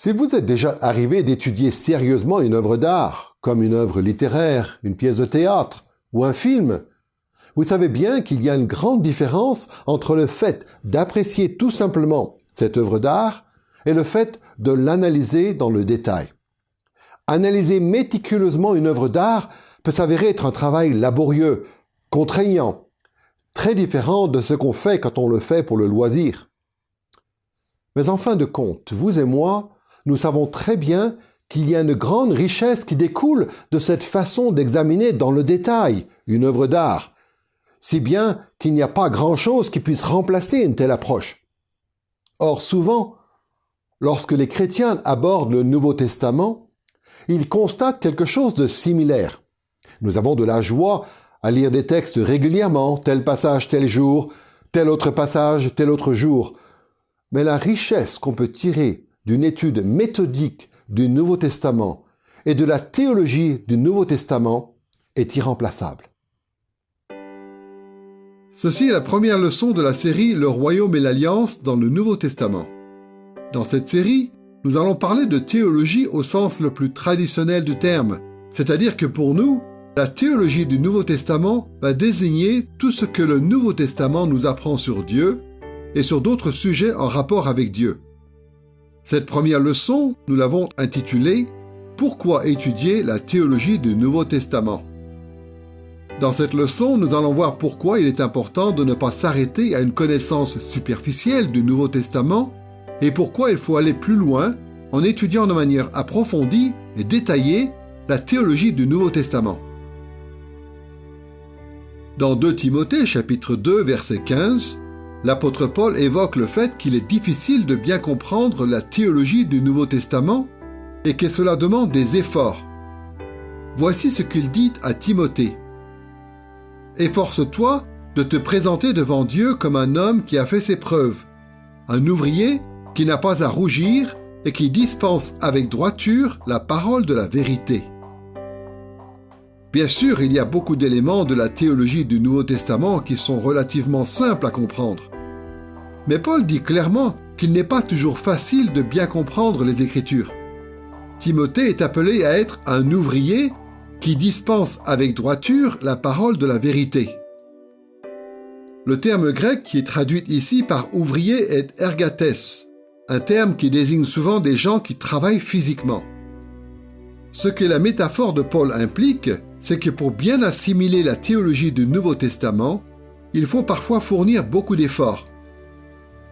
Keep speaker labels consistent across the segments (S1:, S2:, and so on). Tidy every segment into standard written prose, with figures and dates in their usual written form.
S1: S'il vous est déjà arrivé d'étudier sérieusement une œuvre d'art, comme une œuvre littéraire, une pièce de théâtre ou un film, vous savez bien qu'il y a une grande différence entre le fait d'apprécier tout simplement cette œuvre d'art et le fait de l'analyser dans le détail. Analyser méticuleusement une œuvre d'art peut s'avérer être un travail laborieux, contraignant, très différent de ce qu'on fait quand on le fait pour le loisir. Mais en fin de compte, vous et moi, nous savons très bien qu'il y a une grande richesse qui découle de cette façon d'examiner dans le détail une œuvre d'art, si bien qu'il n'y a pas grand-chose qui puisse remplacer une telle approche. Or, souvent, lorsque les chrétiens abordent le Nouveau Testament, ils constatent quelque chose de similaire. Nous avons de la joie à lire des textes régulièrement, tel passage tel jour, tel autre passage tel autre jour. Mais la richesse qu'on peut tirer d'une étude méthodique du Nouveau Testament et de la théologie du Nouveau Testament est irremplaçable.
S2: Ceci est la première leçon de la série « Le Royaume et l'Alliance » dans le Nouveau Testament. Dans cette série, nous allons parler de théologie au sens le plus traditionnel du terme, c'est-à-dire que pour nous, la théologie du Nouveau Testament va désigner tout ce que le Nouveau Testament nous apprend sur Dieu et sur d'autres sujets en rapport avec Dieu. Cette première leçon, nous l'avons intitulée « Pourquoi étudier la théologie du Nouveau Testament ?» Dans cette leçon, nous allons voir pourquoi il est important de ne pas s'arrêter à une connaissance superficielle du Nouveau Testament et pourquoi il faut aller plus loin en étudiant de manière approfondie et détaillée la théologie du Nouveau Testament. Dans 2 Timothée, chapitre 2, verset 15, l'apôtre Paul évoque le fait qu'il est difficile de bien comprendre la théologie du Nouveau Testament et que cela demande des efforts. Voici ce qu'il dit à Timothée. « Efforce-toi de te présenter devant Dieu comme un homme qui a fait ses preuves, un ouvrier qui n'a pas à rougir et qui dispense avec droiture la parole de la vérité. » Bien sûr, il y a beaucoup d'éléments de la théologie du Nouveau Testament qui sont relativement simples à comprendre. Mais Paul dit clairement qu'il n'est pas toujours facile de bien comprendre les Écritures. Timothée est appelé à être un ouvrier qui dispense avec droiture la parole de la vérité. Le terme grec qui est traduit ici par ouvrier est ergates, un terme qui désigne souvent des gens qui travaillent physiquement. Ce que la métaphore de Paul implique, c'est que pour bien assimiler la théologie du Nouveau Testament, il faut parfois fournir beaucoup d'efforts.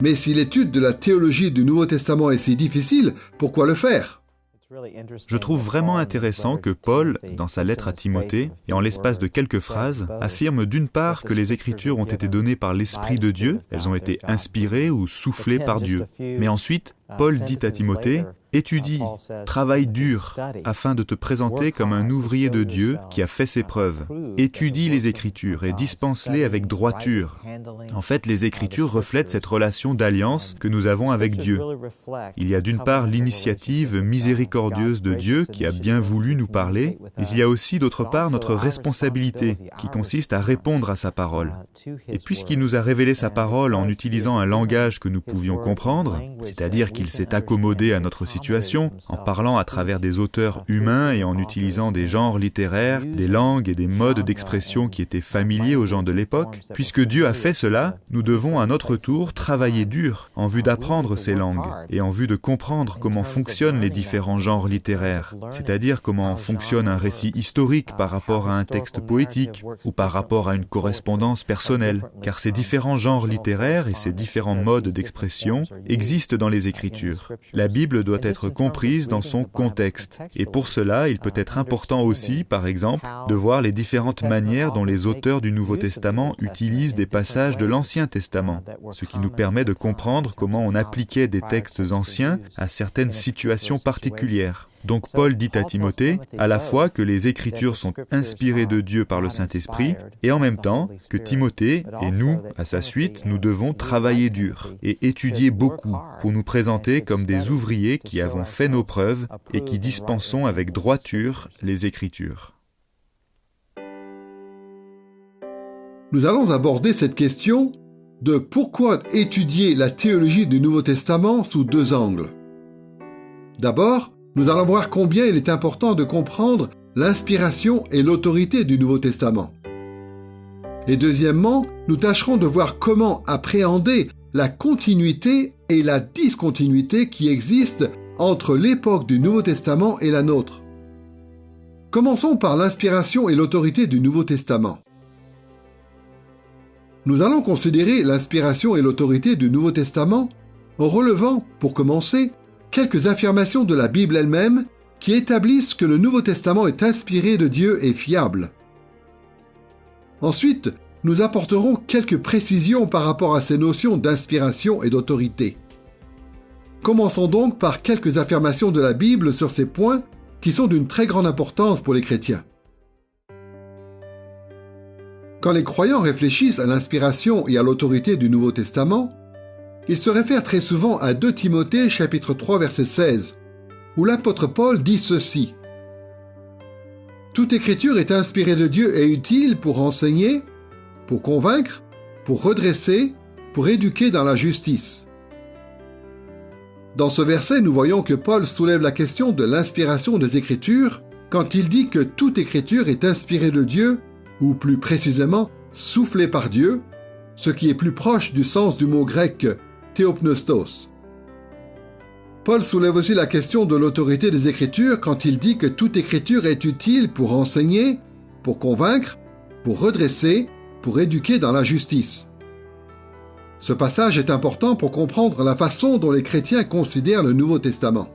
S2: Mais si l'étude de la théologie du Nouveau Testament est si difficile, pourquoi le faire ?
S3: Je trouve vraiment intéressant que Paul, dans sa lettre à Timothée, et en l'espace de quelques phrases, affirme d'une part que les Écritures ont été données par l'Esprit de Dieu, elles ont été inspirées ou soufflées par Dieu. Mais ensuite, Paul dit à Timothée, « Étudie, travaille dur, afin de te présenter comme un ouvrier de Dieu qui a fait ses preuves. Étudie les Écritures et dispense-les avec droiture. » En fait, les Écritures reflètent cette relation d'alliance que nous avons avec Dieu. Il y a d'une part l'initiative miséricordieuse de Dieu qui a bien voulu nous parler, mais il y a aussi d'autre part notre responsabilité qui consiste à répondre à sa parole. Et puisqu'il nous a révélé sa parole en utilisant un langage que nous pouvions comprendre, c'est-à-dire qu'il s'est accommodé à notre situation, en parlant à travers des auteurs humains et en utilisant des genres littéraires, des langues et des modes d'expression qui étaient familiers aux gens de l'époque, puisque Dieu a fait cela, nous devons à notre tour travailler dur en vue d'apprendre ces langues et en vue de comprendre comment fonctionnent les différents genres littéraires, c'est-à-dire comment fonctionne un récit historique par rapport à un texte poétique ou par rapport à une correspondance personnelle, car ces différents genres littéraires et ces différents modes d'expression existent dans les Écritures. La Bible doit être comprise dans son contexte. Et pour cela, il peut être important aussi, par exemple, de voir les différentes manières dont les auteurs du Nouveau Testament utilisent des passages de l'Ancien Testament, ce qui nous permet de comprendre comment on appliquait des textes anciens à certaines situations particulières. Donc Paul dit à Timothée à la fois que les Écritures sont inspirées de Dieu par le Saint-Esprit et en même temps que Timothée et nous, à sa suite, nous devons travailler dur et étudier beaucoup pour nous présenter comme des ouvriers qui avons fait nos preuves et qui dispensons avec droiture les Écritures.
S2: Nous allons aborder cette question de pourquoi étudier la théologie du Nouveau Testament sous 2 angles. D'abord, nous allons voir combien il est important de comprendre l'inspiration et l'autorité du Nouveau Testament. Et deuxièmement, nous tâcherons de voir comment appréhender la continuité et la discontinuité qui existent entre l'époque du Nouveau Testament et la nôtre. Commençons par l'inspiration et l'autorité du Nouveau Testament. Nous allons considérer l'inspiration et l'autorité du Nouveau Testament en relevant, pour commencer, quelques affirmations de la Bible elle-même qui établissent que le Nouveau Testament est inspiré de Dieu et fiable. Ensuite, nous apporterons quelques précisions par rapport à ces notions d'inspiration et d'autorité. Commençons donc par quelques affirmations de la Bible sur ces points qui sont d'une très grande importance pour les chrétiens. Quand les croyants réfléchissent à l'inspiration et à l'autorité du Nouveau Testament, ils se réfèrent très souvent à 2 Timothée chapitre 3 verset 16, où l'apôtre Paul dit ceci: « Toute écriture est inspirée de Dieu et utile pour enseigner, pour convaincre, pour redresser, pour éduquer dans la justice. » Dans ce verset, nous voyons que Paul soulève la question de l'inspiration des Écritures quand il dit que toute écriture est inspirée de Dieu, ou plus précisément, soufflée par Dieu, ce qui est plus proche du sens du mot grec « théopneustos ». Paul soulève aussi la question de l'autorité des Écritures quand il dit que toute écriture est utile pour enseigner, pour convaincre, pour redresser, pour éduquer dans la justice. Ce passage est important pour comprendre la façon dont les chrétiens considèrent le Nouveau Testament.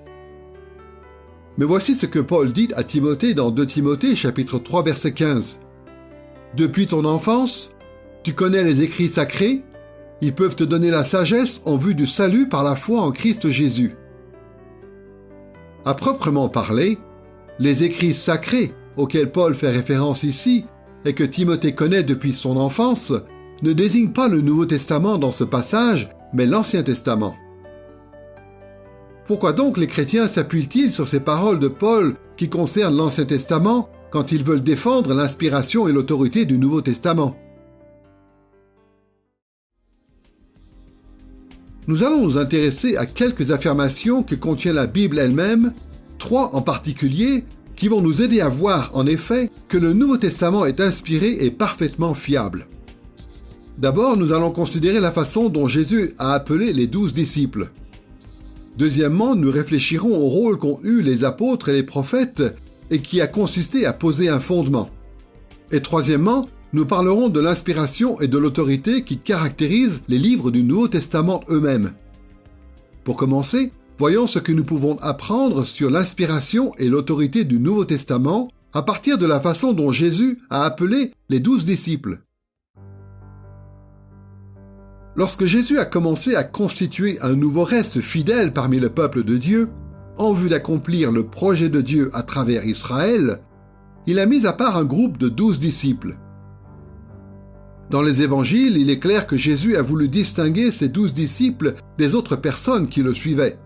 S2: Mais voici ce que Paul dit à Timothée dans 2 Timothée chapitre 3 verset 15. « Depuis ton enfance, tu connais les écrits sacrés, ils peuvent te donner la sagesse en vue du salut par la foi en Christ Jésus. » À proprement parler, les écrits sacrés auxquels Paul fait référence ici et que Timothée connaît depuis son enfance ne désignent pas le Nouveau Testament dans ce passage, mais l'Ancien Testament. Pourquoi donc les chrétiens s'appuient-ils sur ces paroles de Paul qui concernent l'Ancien Testament quand ils veulent défendre l'inspiration et l'autorité du Nouveau Testament? Nous allons nous intéresser à quelques affirmations que contient la Bible elle-même, 3 en particulier, qui vont nous aider à voir en effet que le Nouveau Testament est inspiré et parfaitement fiable. D'abord, nous allons considérer la façon dont Jésus a appelé les 12 disciples. Deuxièmement, nous réfléchirons au rôle qu'ont eu les apôtres et les prophètes et qui a consisté à poser un fondement. Et troisièmement, nous parlerons de l'inspiration et de l'autorité qui caractérisent les livres du Nouveau Testament eux-mêmes. Pour commencer, voyons ce que nous pouvons apprendre sur l'inspiration et l'autorité du Nouveau Testament à partir de la façon dont Jésus a appelé les 12 disciples. Lorsque Jésus a commencé à constituer un nouveau reste fidèle parmi le peuple de Dieu, en vue d'accomplir le projet de Dieu à travers Israël, il a mis à part un groupe de 12 disciples. Dans les évangiles, il est clair que Jésus a voulu distinguer ces 12 disciples des autres personnes qui le suivaient.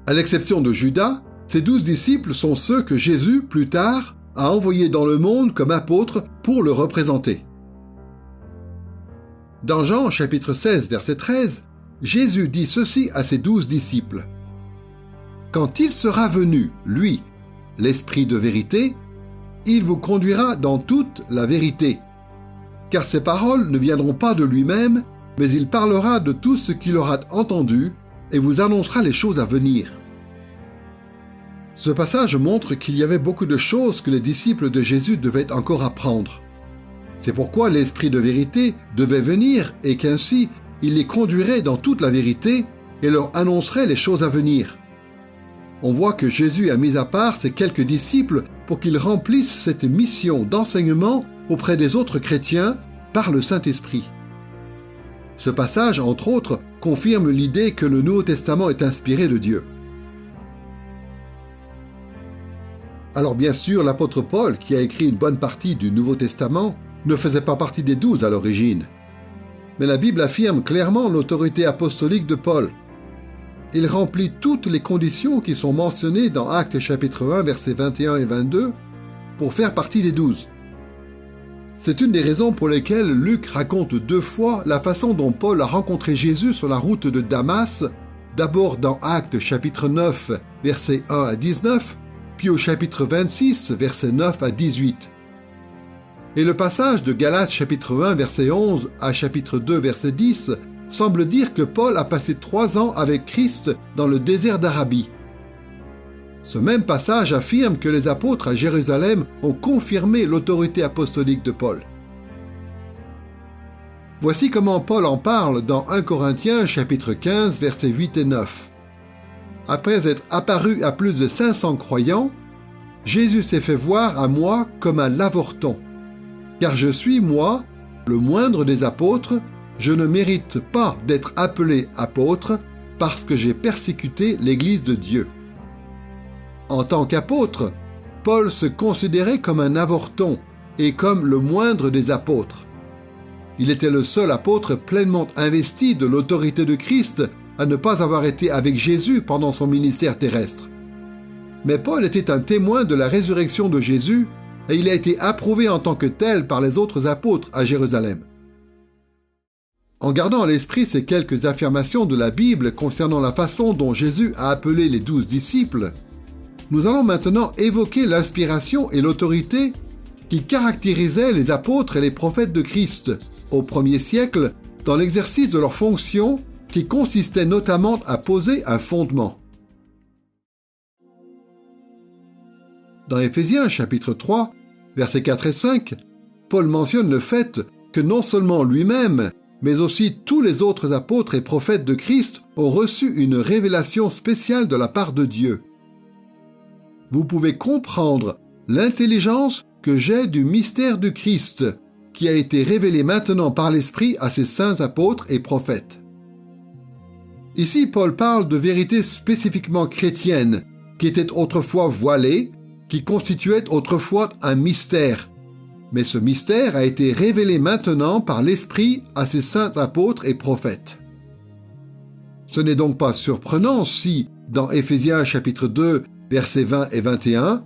S2: À l'exception de Judas, ces 12 disciples sont ceux que Jésus, plus tard, a envoyés dans le monde comme apôtres pour le représenter. Dans Jean chapitre 16, verset 13, Jésus dit ceci à ses 12 disciples. « Quand il sera venu, lui, l'Esprit de vérité, il vous conduira dans toute la vérité. Car ses paroles ne viendront pas de lui-même, mais il parlera de tout ce qu'il aura entendu et vous annoncera les choses à venir. » Ce passage montre qu'il y avait beaucoup de choses que les disciples de Jésus devaient encore apprendre. C'est pourquoi l'Esprit de vérité devait venir et qu'ainsi il les conduirait dans toute la vérité et leur annoncerait les choses à venir. On voit que Jésus a mis à part ces quelques disciples pour qu'ils remplissent cette mission d'enseignement auprès des autres chrétiens par le Saint-Esprit. Ce passage, entre autres, confirme l'idée que le Nouveau Testament est inspiré de Dieu. Alors bien sûr, l'apôtre Paul, qui a écrit une bonne partie du Nouveau Testament, ne faisait pas partie des 12 à l'origine. Mais la Bible affirme clairement l'autorité apostolique de Paul. Il remplit toutes les conditions qui sont mentionnées dans Actes chapitre 1, versets 21 et 22, pour faire partie des 12. C'est une des raisons pour lesquelles Luc raconte 2 fois la façon dont Paul a rencontré Jésus sur la route de Damas, d'abord dans Actes chapitre 9, versets 1 à 19, puis au chapitre 26, versets 9 à 18. Et le passage de Galates chapitre 1, verset 11 à chapitre 2, verset 10 semble dire que Paul a passé 3 ans avec Christ dans le désert d'Arabie. Ce même passage affirme que les apôtres à Jérusalem ont confirmé l'autorité apostolique de Paul. Voici comment Paul en parle dans 1 Corinthiens chapitre 15, versets 8 et 9. Après être apparu à plus de 500 croyants, Jésus s'est fait voir à moi comme un lavorton. Car je suis, moi, le moindre des apôtres, je ne mérite pas d'être appelé apôtre parce que j'ai persécuté l'Église de Dieu. En tant qu'apôtre, Paul se considérait comme un avorton et comme le moindre des apôtres. Il était le seul apôtre pleinement investi de l'autorité de Christ à ne pas avoir été avec Jésus pendant son ministère terrestre. Mais Paul était un témoin de la résurrection de Jésus et il a été approuvé en tant que tel par les autres apôtres à Jérusalem. En gardant à l'esprit ces quelques affirmations de la Bible concernant la façon dont Jésus a appelé les 12 disciples, nous allons maintenant évoquer l'inspiration et l'autorité qui caractérisaient les apôtres et les prophètes de Christ au 1er siècle dans l'exercice de leurs fonctions qui consistait notamment à poser un fondement. Dans Éphésiens chapitre 3, versets 4 et 5, Paul mentionne le fait que non seulement lui-même, mais aussi tous les autres apôtres et prophètes de Christ ont reçu une révélation spéciale de la part de Dieu. Vous pouvez comprendre l'intelligence que j'ai du mystère du Christ, qui a été révélé maintenant par l'Esprit à ses saints apôtres et prophètes. Ici, Paul parle de vérités spécifiquement chrétiennes, qui étaient autrefois voilées, qui constituaient autrefois un mystère. Mais ce mystère a été révélé maintenant par l'Esprit à ses saints apôtres et prophètes. Ce n'est donc pas surprenant si, dans Éphésiens chapitre 2, versets 20 et 21,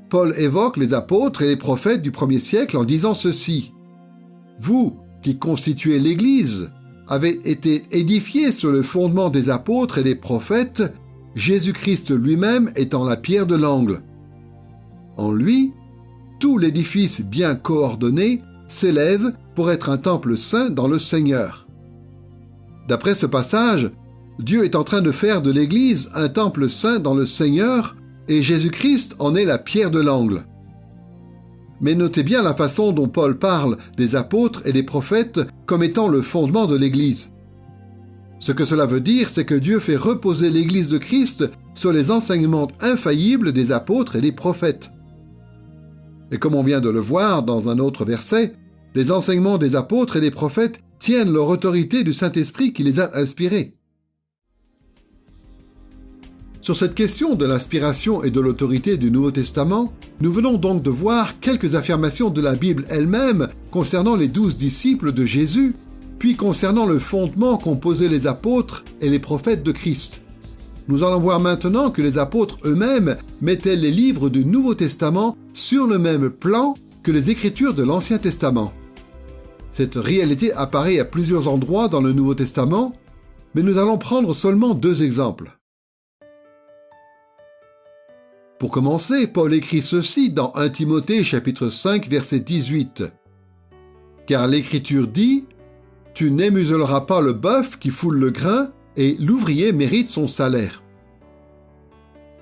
S2: Paul évoque les apôtres et les prophètes du 1er siècle en disant ceci. « Vous, qui constituez l'Église, avez été édifiés sur le fondement des apôtres et des prophètes, Jésus-Christ lui-même étant la pierre de l'angle. En lui, tout l'édifice bien coordonné s'élève pour être un temple saint dans le Seigneur. » D'après ce passage, Dieu est en train de faire de l'Église un temple saint dans le Seigneur et Jésus-Christ en est la pierre de l'angle. Mais notez bien la façon dont Paul parle des apôtres et des prophètes comme étant le fondement de l'Église. Ce que cela veut dire, c'est que Dieu fait reposer l'Église de Christ sur les enseignements infaillibles des apôtres et des prophètes. Et comme on vient de le voir dans un autre verset, les enseignements des apôtres et des prophètes tiennent leur autorité du Saint-Esprit qui les a inspirés. Sur cette question de l'inspiration et de l'autorité du Nouveau Testament, nous venons donc de voir quelques affirmations de la Bible elle-même concernant les 12 disciples de Jésus, puis concernant le fondement qu'ont posé les apôtres et les prophètes de Christ. Nous allons voir maintenant que les apôtres eux-mêmes mettaient les livres du Nouveau Testament sur le même plan que les Écritures de l'Ancien Testament. Cette réalité apparaît à plusieurs endroits dans le Nouveau Testament, mais nous allons prendre seulement 2 exemples. Pour commencer, Paul écrit ceci dans 1 Timothée chapitre 5 verset 18. « Car l'Écriture dit, tu n'émuselleras pas le bœuf qui foule le grain, et l'ouvrier mérite son salaire. »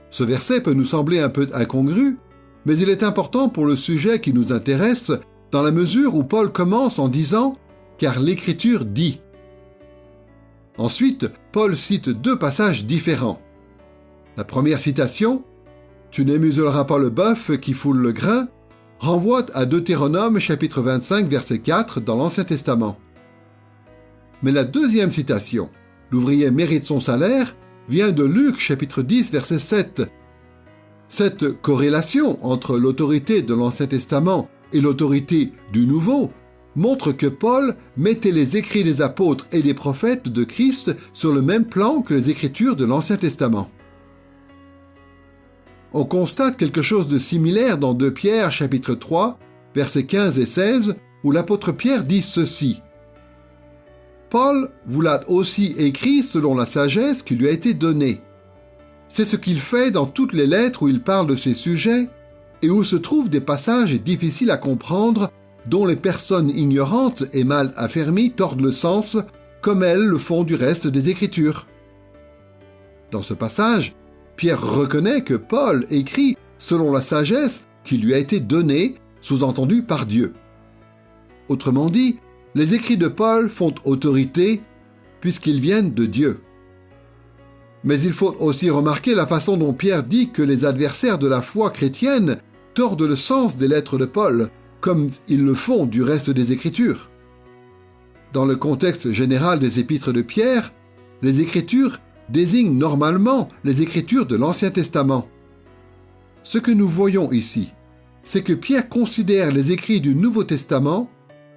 S2: Ce verset peut nous sembler un peu incongru, mais il est important pour le sujet qui nous intéresse, dans la mesure où Paul commence en disant « Car l'Écriture dit ». Ensuite, Paul cite 2 passages différents. La première citation, « Tu n'émuselleras pas le bœuf qui foule le grain », renvoie à Deutéronome chapitre 25 verset 4 dans l'Ancien Testament. Mais la deuxième citation, « L'ouvrier mérite son salaire », vient de Luc chapitre 10 verset 7. Cette corrélation entre l'autorité de l'Ancien Testament et l'autorité du Nouveau montre que Paul mettait les écrits des apôtres et des prophètes de Christ sur le même plan que les Écritures de l'Ancien Testament. On constate quelque chose de similaire dans 2 Pierre chapitre 3, versets 15 et 16, où l'apôtre Pierre dit ceci. Paul vous l'a aussi écrit selon la sagesse qui lui a été donnée. C'est ce qu'il fait dans toutes les lettres où il parle de ces sujets et où se trouvent des passages difficiles à comprendre dont les personnes ignorantes et mal affermies tordent le sens comme elles le font du reste des Écritures. Dans ce passage, Pierre reconnaît que Paul écrit selon la sagesse qui lui a été donnée, sous-entendu par Dieu. Autrement dit, les écrits de Paul font autorité puisqu'ils viennent de Dieu. Mais il faut aussi remarquer la façon dont Pierre dit que les adversaires de la foi chrétienne tordent le sens des lettres de Paul, comme ils le font du reste des Écritures. Dans le contexte général des épîtres de Pierre, les Écritures désignent normalement les Écritures de l'Ancien Testament. Ce que nous voyons ici, c'est que Pierre considère les écrits du Nouveau Testament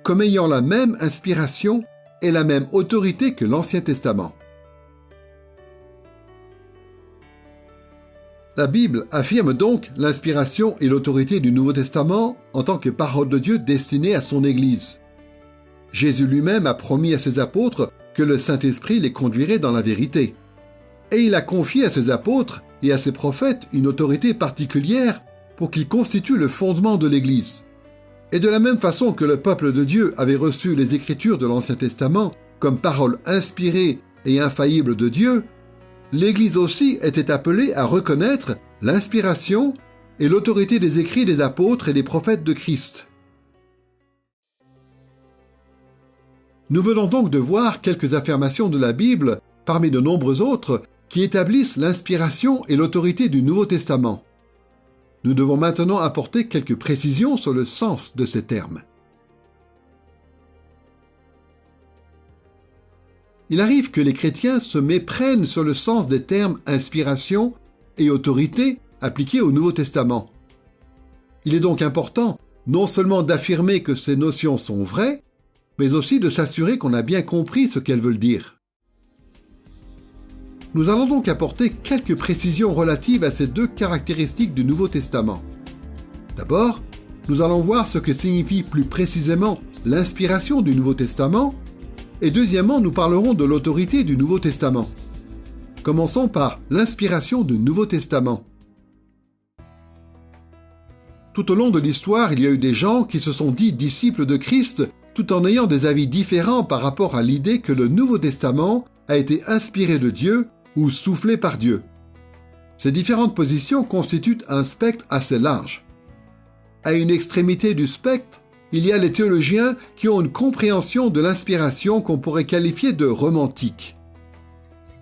S2: comme ayant la même inspiration et la même autorité que l'Ancien Testament. La Bible affirme donc l'inspiration et l'autorité du Nouveau Testament en tant que parole de Dieu destinée à son Église. Jésus lui-même a promis à ses apôtres que le Saint-Esprit les conduirait dans la vérité. Et il a confié à ses apôtres et à ses prophètes une autorité particulière pour qu'ils constituent le fondement de l'Église. Et de la même façon que le peuple de Dieu avait reçu les Écritures de l'Ancien Testament comme parole inspirée et infaillible de Dieu, l'Église aussi était appelée à reconnaître l'inspiration et l'autorité des écrits des apôtres et des prophètes de Christ. Nous venons donc de voir quelques affirmations de la Bible, parmi de nombreuses autres, qui établissent l'inspiration et l'autorité du Nouveau Testament. Nous devons maintenant apporter quelques précisions sur le sens de ces termes. Il arrive que les chrétiens se méprennent sur le sens des termes inspiration et autorité appliqués au Nouveau Testament. Il est donc important non seulement d'affirmer que ces notions sont vraies, mais aussi de s'assurer qu'on a bien compris ce qu'elles veulent dire. Nous allons donc apporter quelques précisions relatives à ces deux caractéristiques du Nouveau Testament. D'abord, nous allons voir ce que signifie plus précisément l'inspiration du Nouveau Testament, et deuxièmement, nous parlerons de l'autorité du Nouveau Testament. Commençons par l'inspiration du Nouveau Testament. Tout au long de l'histoire, il y a eu des gens qui se sont dits disciples de Christ tout en ayant des avis différents par rapport à l'idée que le Nouveau Testament a été inspiré de Dieu ou soufflé par Dieu. Ces différentes positions constituent un spectre assez large. À une extrémité du spectre, il y a les théologiens qui ont une compréhension de l'inspiration qu'on pourrait qualifier de romantique.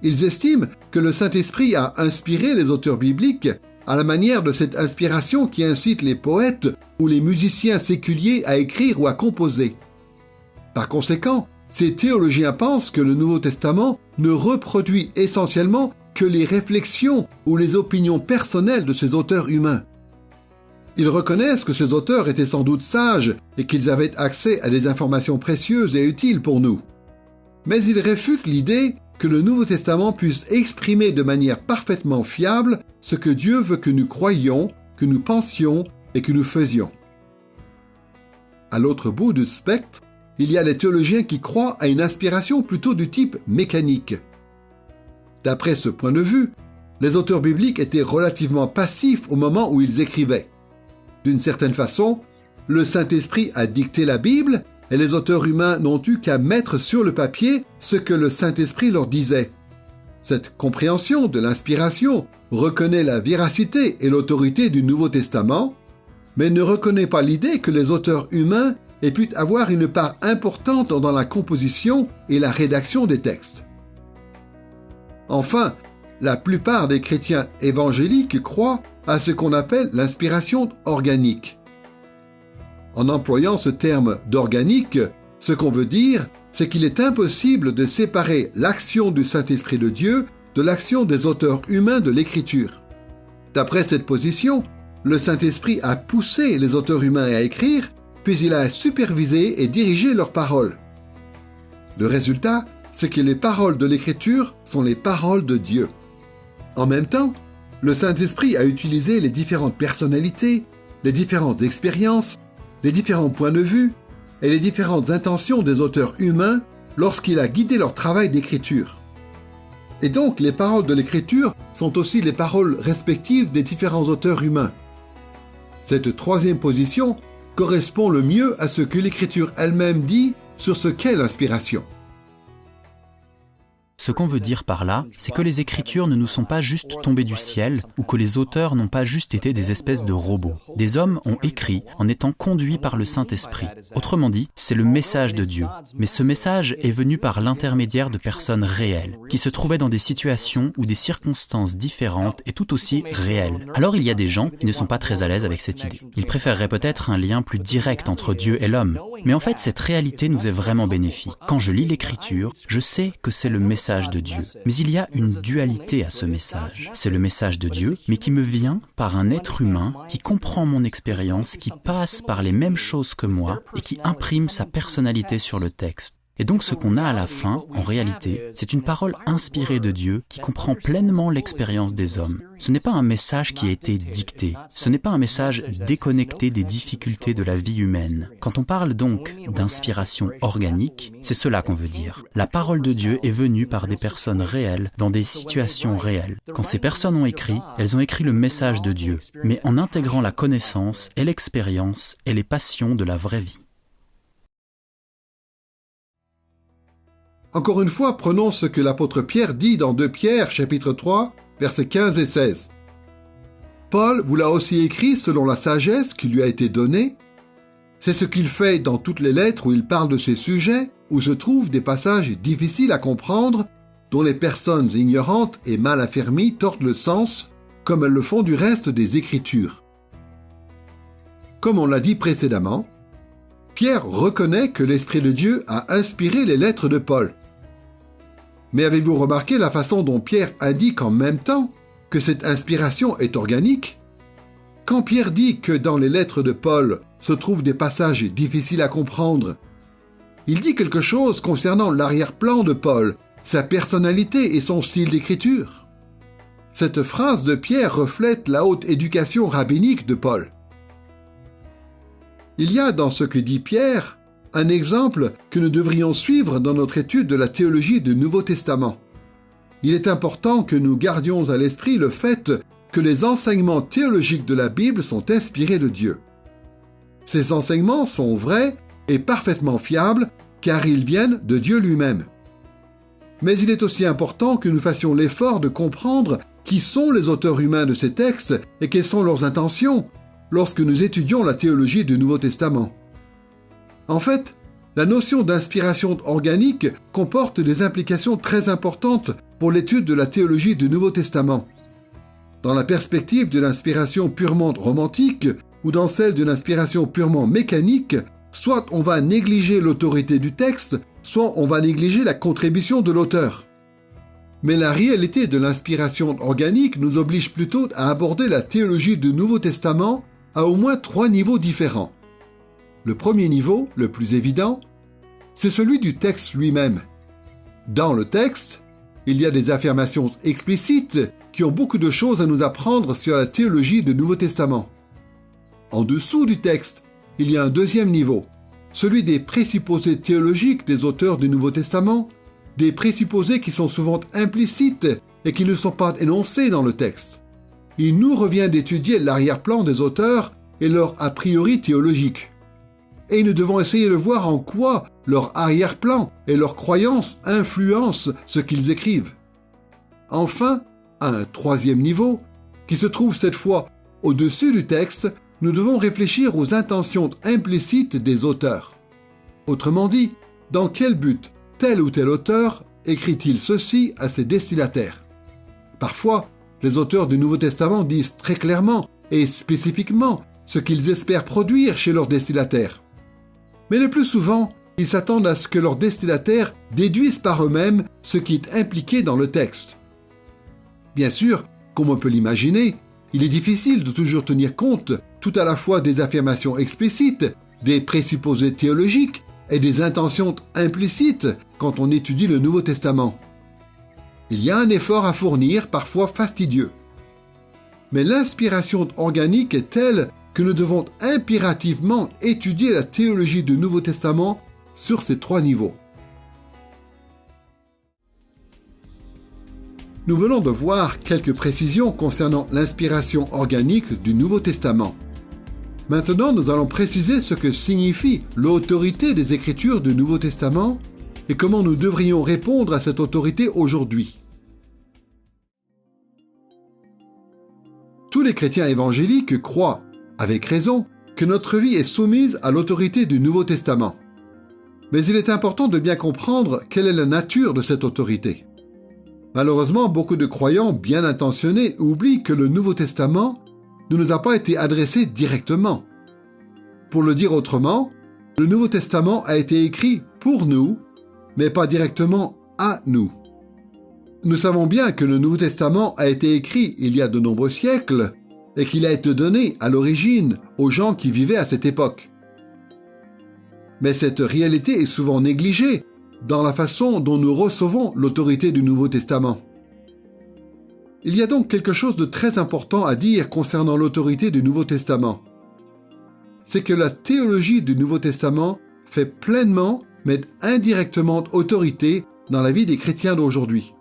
S2: Ils estiment que le Saint-Esprit a inspiré les auteurs bibliques à la manière de cette inspiration qui incite les poètes ou les musiciens séculiers à écrire ou à composer. Par conséquent, ces théologiens pensent que le Nouveau Testament ne reproduit essentiellement que les réflexions ou les opinions personnelles de ces auteurs humains. Ils reconnaissent que ces auteurs étaient sans doute sages et qu'ils avaient accès à des informations précieuses et utiles pour nous. Mais ils réfutent l'idée que le Nouveau Testament puisse exprimer de manière parfaitement fiable ce que Dieu veut que nous croyions, que nous pensions et que nous faisions. À l'autre bout du spectre, il y a les théologiens qui croient à une inspiration plutôt du type mécanique. D'après ce point de vue, les auteurs bibliques étaient relativement passifs au moment où ils écrivaient. D'une certaine façon, le Saint-Esprit a dicté la Bible et les auteurs humains n'ont eu qu'à mettre sur le papier ce que le Saint-Esprit leur disait. Cette compréhension de l'inspiration reconnaît la véracité et l'autorité du Nouveau Testament, mais ne reconnaît pas l'idée que les auteurs humains aient pu avoir une part importante dans la composition et la rédaction des textes. Enfin, la plupart des chrétiens évangéliques croient à ce qu'on appelle l'inspiration organique. En employant ce terme d'organique, ce qu'on veut dire, c'est qu'il est impossible de séparer l'action du Saint-Esprit de Dieu de l'action des auteurs humains de l'Écriture. D'après cette position, le Saint-Esprit a poussé les auteurs humains à écrire, puis il a supervisé et dirigé leurs paroles. Le résultat, c'est que les paroles de l'Écriture sont les paroles de Dieu. En même temps, le Saint-Esprit a utilisé les différentes personnalités, les différentes expériences, les différents points de vue et les différentes intentions des auteurs humains lorsqu'il a guidé leur travail d'écriture. Et donc, les paroles de l'écriture sont aussi les paroles respectives des différents auteurs humains. Cette troisième position correspond le mieux à ce que l'écriture elle-même dit sur ce qu'est l'inspiration.
S4: Ce qu'on veut dire par là, c'est que les Écritures ne nous sont pas juste tombées du ciel ou que les auteurs n'ont pas juste été des espèces de robots. Des hommes ont écrit en étant conduits par le Saint-Esprit. Autrement dit, c'est le message de Dieu. Mais ce message est venu par l'intermédiaire de personnes réelles, qui se trouvaient dans des situations ou des circonstances différentes et tout aussi réelles. Alors il y a des gens qui ne sont pas très à l'aise avec cette idée. Ils préféreraient peut-être un lien plus direct entre Dieu et l'homme. Mais en fait, cette réalité nous est vraiment bénéfique. Quand je lis l'Écriture, je sais que c'est le message de Dieu. Mais il y a une dualité à ce message. C'est le message de Dieu, mais qui me vient par un être humain qui comprend mon expérience, qui passe par les mêmes choses que moi et qui imprime sa personnalité sur le texte. Et donc ce qu'on a à la fin, en réalité, c'est une parole inspirée de Dieu qui comprend pleinement l'expérience des hommes. Ce n'est pas un message qui a été dicté, ce n'est pas un message déconnecté des difficultés de la vie humaine. Quand on parle donc d'inspiration organique, c'est cela qu'on veut dire. La parole de Dieu est venue par des personnes réelles, dans des situations réelles. Quand ces personnes ont écrit, elles ont écrit le message de Dieu, mais en intégrant la connaissance et l'expérience et les passions de la vraie vie.
S2: Encore une fois, prenons ce que l'apôtre Pierre dit dans 2 Pierre, chapitre 3, versets 15 et 16. Paul vous l'a aussi écrit selon la sagesse qui lui a été donnée. C'est ce qu'il fait dans toutes les lettres où il parle de ces sujets, où se trouvent des passages difficiles à comprendre, dont les personnes ignorantes et mal affermies tordent le sens, comme elles le font du reste des Écritures. Comme on l'a dit précédemment, Pierre reconnaît que l'Esprit de Dieu a inspiré les lettres de Paul. Mais avez-vous remarqué la façon dont Pierre indique en même temps que cette inspiration est organique? Quand Pierre dit que dans les lettres de Paul se trouvent des passages difficiles à comprendre, il dit quelque chose concernant l'arrière-plan de Paul, sa personnalité et son style d'écriture. Cette phrase de Pierre reflète la haute éducation rabbinique de Paul. Il y a dans ce que dit Pierre un exemple que nous devrions suivre dans notre étude de la théologie du Nouveau Testament. Il est important que nous gardions à l'esprit le fait que les enseignements théologiques de la Bible sont inspirés de Dieu. Ces enseignements sont vrais et parfaitement fiables car ils viennent de Dieu lui-même. Mais il est aussi important que nous fassions l'effort de comprendre qui sont les auteurs humains de ces textes et quelles sont leurs intentions lorsque nous étudions la théologie du Nouveau Testament. En fait, la notion d'inspiration organique comporte des implications très importantes pour l'étude de la théologie du Nouveau Testament. Dans la perspective de l'inspiration purement romantique ou dans celle d'une inspiration purement mécanique, soit on va négliger l'autorité du texte, soit on va négliger la contribution de l'auteur. Mais la réalité de l'inspiration organique nous oblige plutôt à aborder la théologie du Nouveau Testament à au moins 3 niveaux différents. Le premier niveau, le plus évident, c'est celui du texte lui-même. Dans le texte, il y a des affirmations explicites qui ont beaucoup de choses à nous apprendre sur la théologie du Nouveau Testament. En dessous du texte, il y a un deuxième niveau, celui des présupposés théologiques des auteurs du Nouveau Testament, des présupposés qui sont souvent implicites et qui ne sont pas énoncés dans le texte. Il nous revient d'étudier l'arrière-plan des auteurs et leur a priori théologique. Et nous devons essayer de voir en quoi leur arrière-plan et leurs croyances influencent ce qu'ils écrivent. Enfin, à un troisième niveau, qui se trouve cette fois au-dessus du texte, nous devons réfléchir aux intentions implicites des auteurs. Autrement dit, dans quel but tel ou tel auteur écrit-il ceci à ses destinataires? Parfois, les auteurs du Nouveau Testament disent très clairement et spécifiquement ce qu'ils espèrent produire chez leurs destinataires. Mais le plus souvent, ils s'attendent à ce que leurs destinataires déduisent par eux-mêmes ce qui est impliqué dans le texte. Bien sûr, comme on peut l'imaginer, il est difficile de toujours tenir compte tout à la fois des affirmations explicites, des présupposés théologiques et des intentions implicites quand on étudie le Nouveau Testament. Il y a un effort à fournir, parfois fastidieux. Mais l'inspiration organique est telle que nous devons impérativement étudier la théologie du Nouveau Testament sur ces 3 niveaux. Nous venons de voir quelques précisions concernant l'inspiration organique du Nouveau Testament. Maintenant, nous allons préciser ce que signifie l'autorité des Écritures du Nouveau Testament et comment nous devrions répondre à cette autorité aujourd'hui. Tous les chrétiens évangéliques croient, avec raison, que notre vie est soumise à l'autorité du Nouveau Testament. Mais il est important de bien comprendre quelle est la nature de cette autorité. Malheureusement, beaucoup de croyants bien intentionnés oublient que le Nouveau Testament ne nous a pas été adressé directement. Pour le dire autrement, le Nouveau Testament a été écrit pour nous, mais pas directement à nous. Nous savons bien que le Nouveau Testament a été écrit il y a de nombreux siècles et qu'il a été donné à l'origine aux gens qui vivaient à cette époque. Mais cette réalité est souvent négligée dans la façon dont nous recevons l'autorité du Nouveau Testament. Il y a donc quelque chose de très important à dire concernant l'autorité du Nouveau Testament. C'est que la théologie du Nouveau Testament fait pleinement, mais indirectement autorité dans la vie des chrétiens d'aujourd'hui.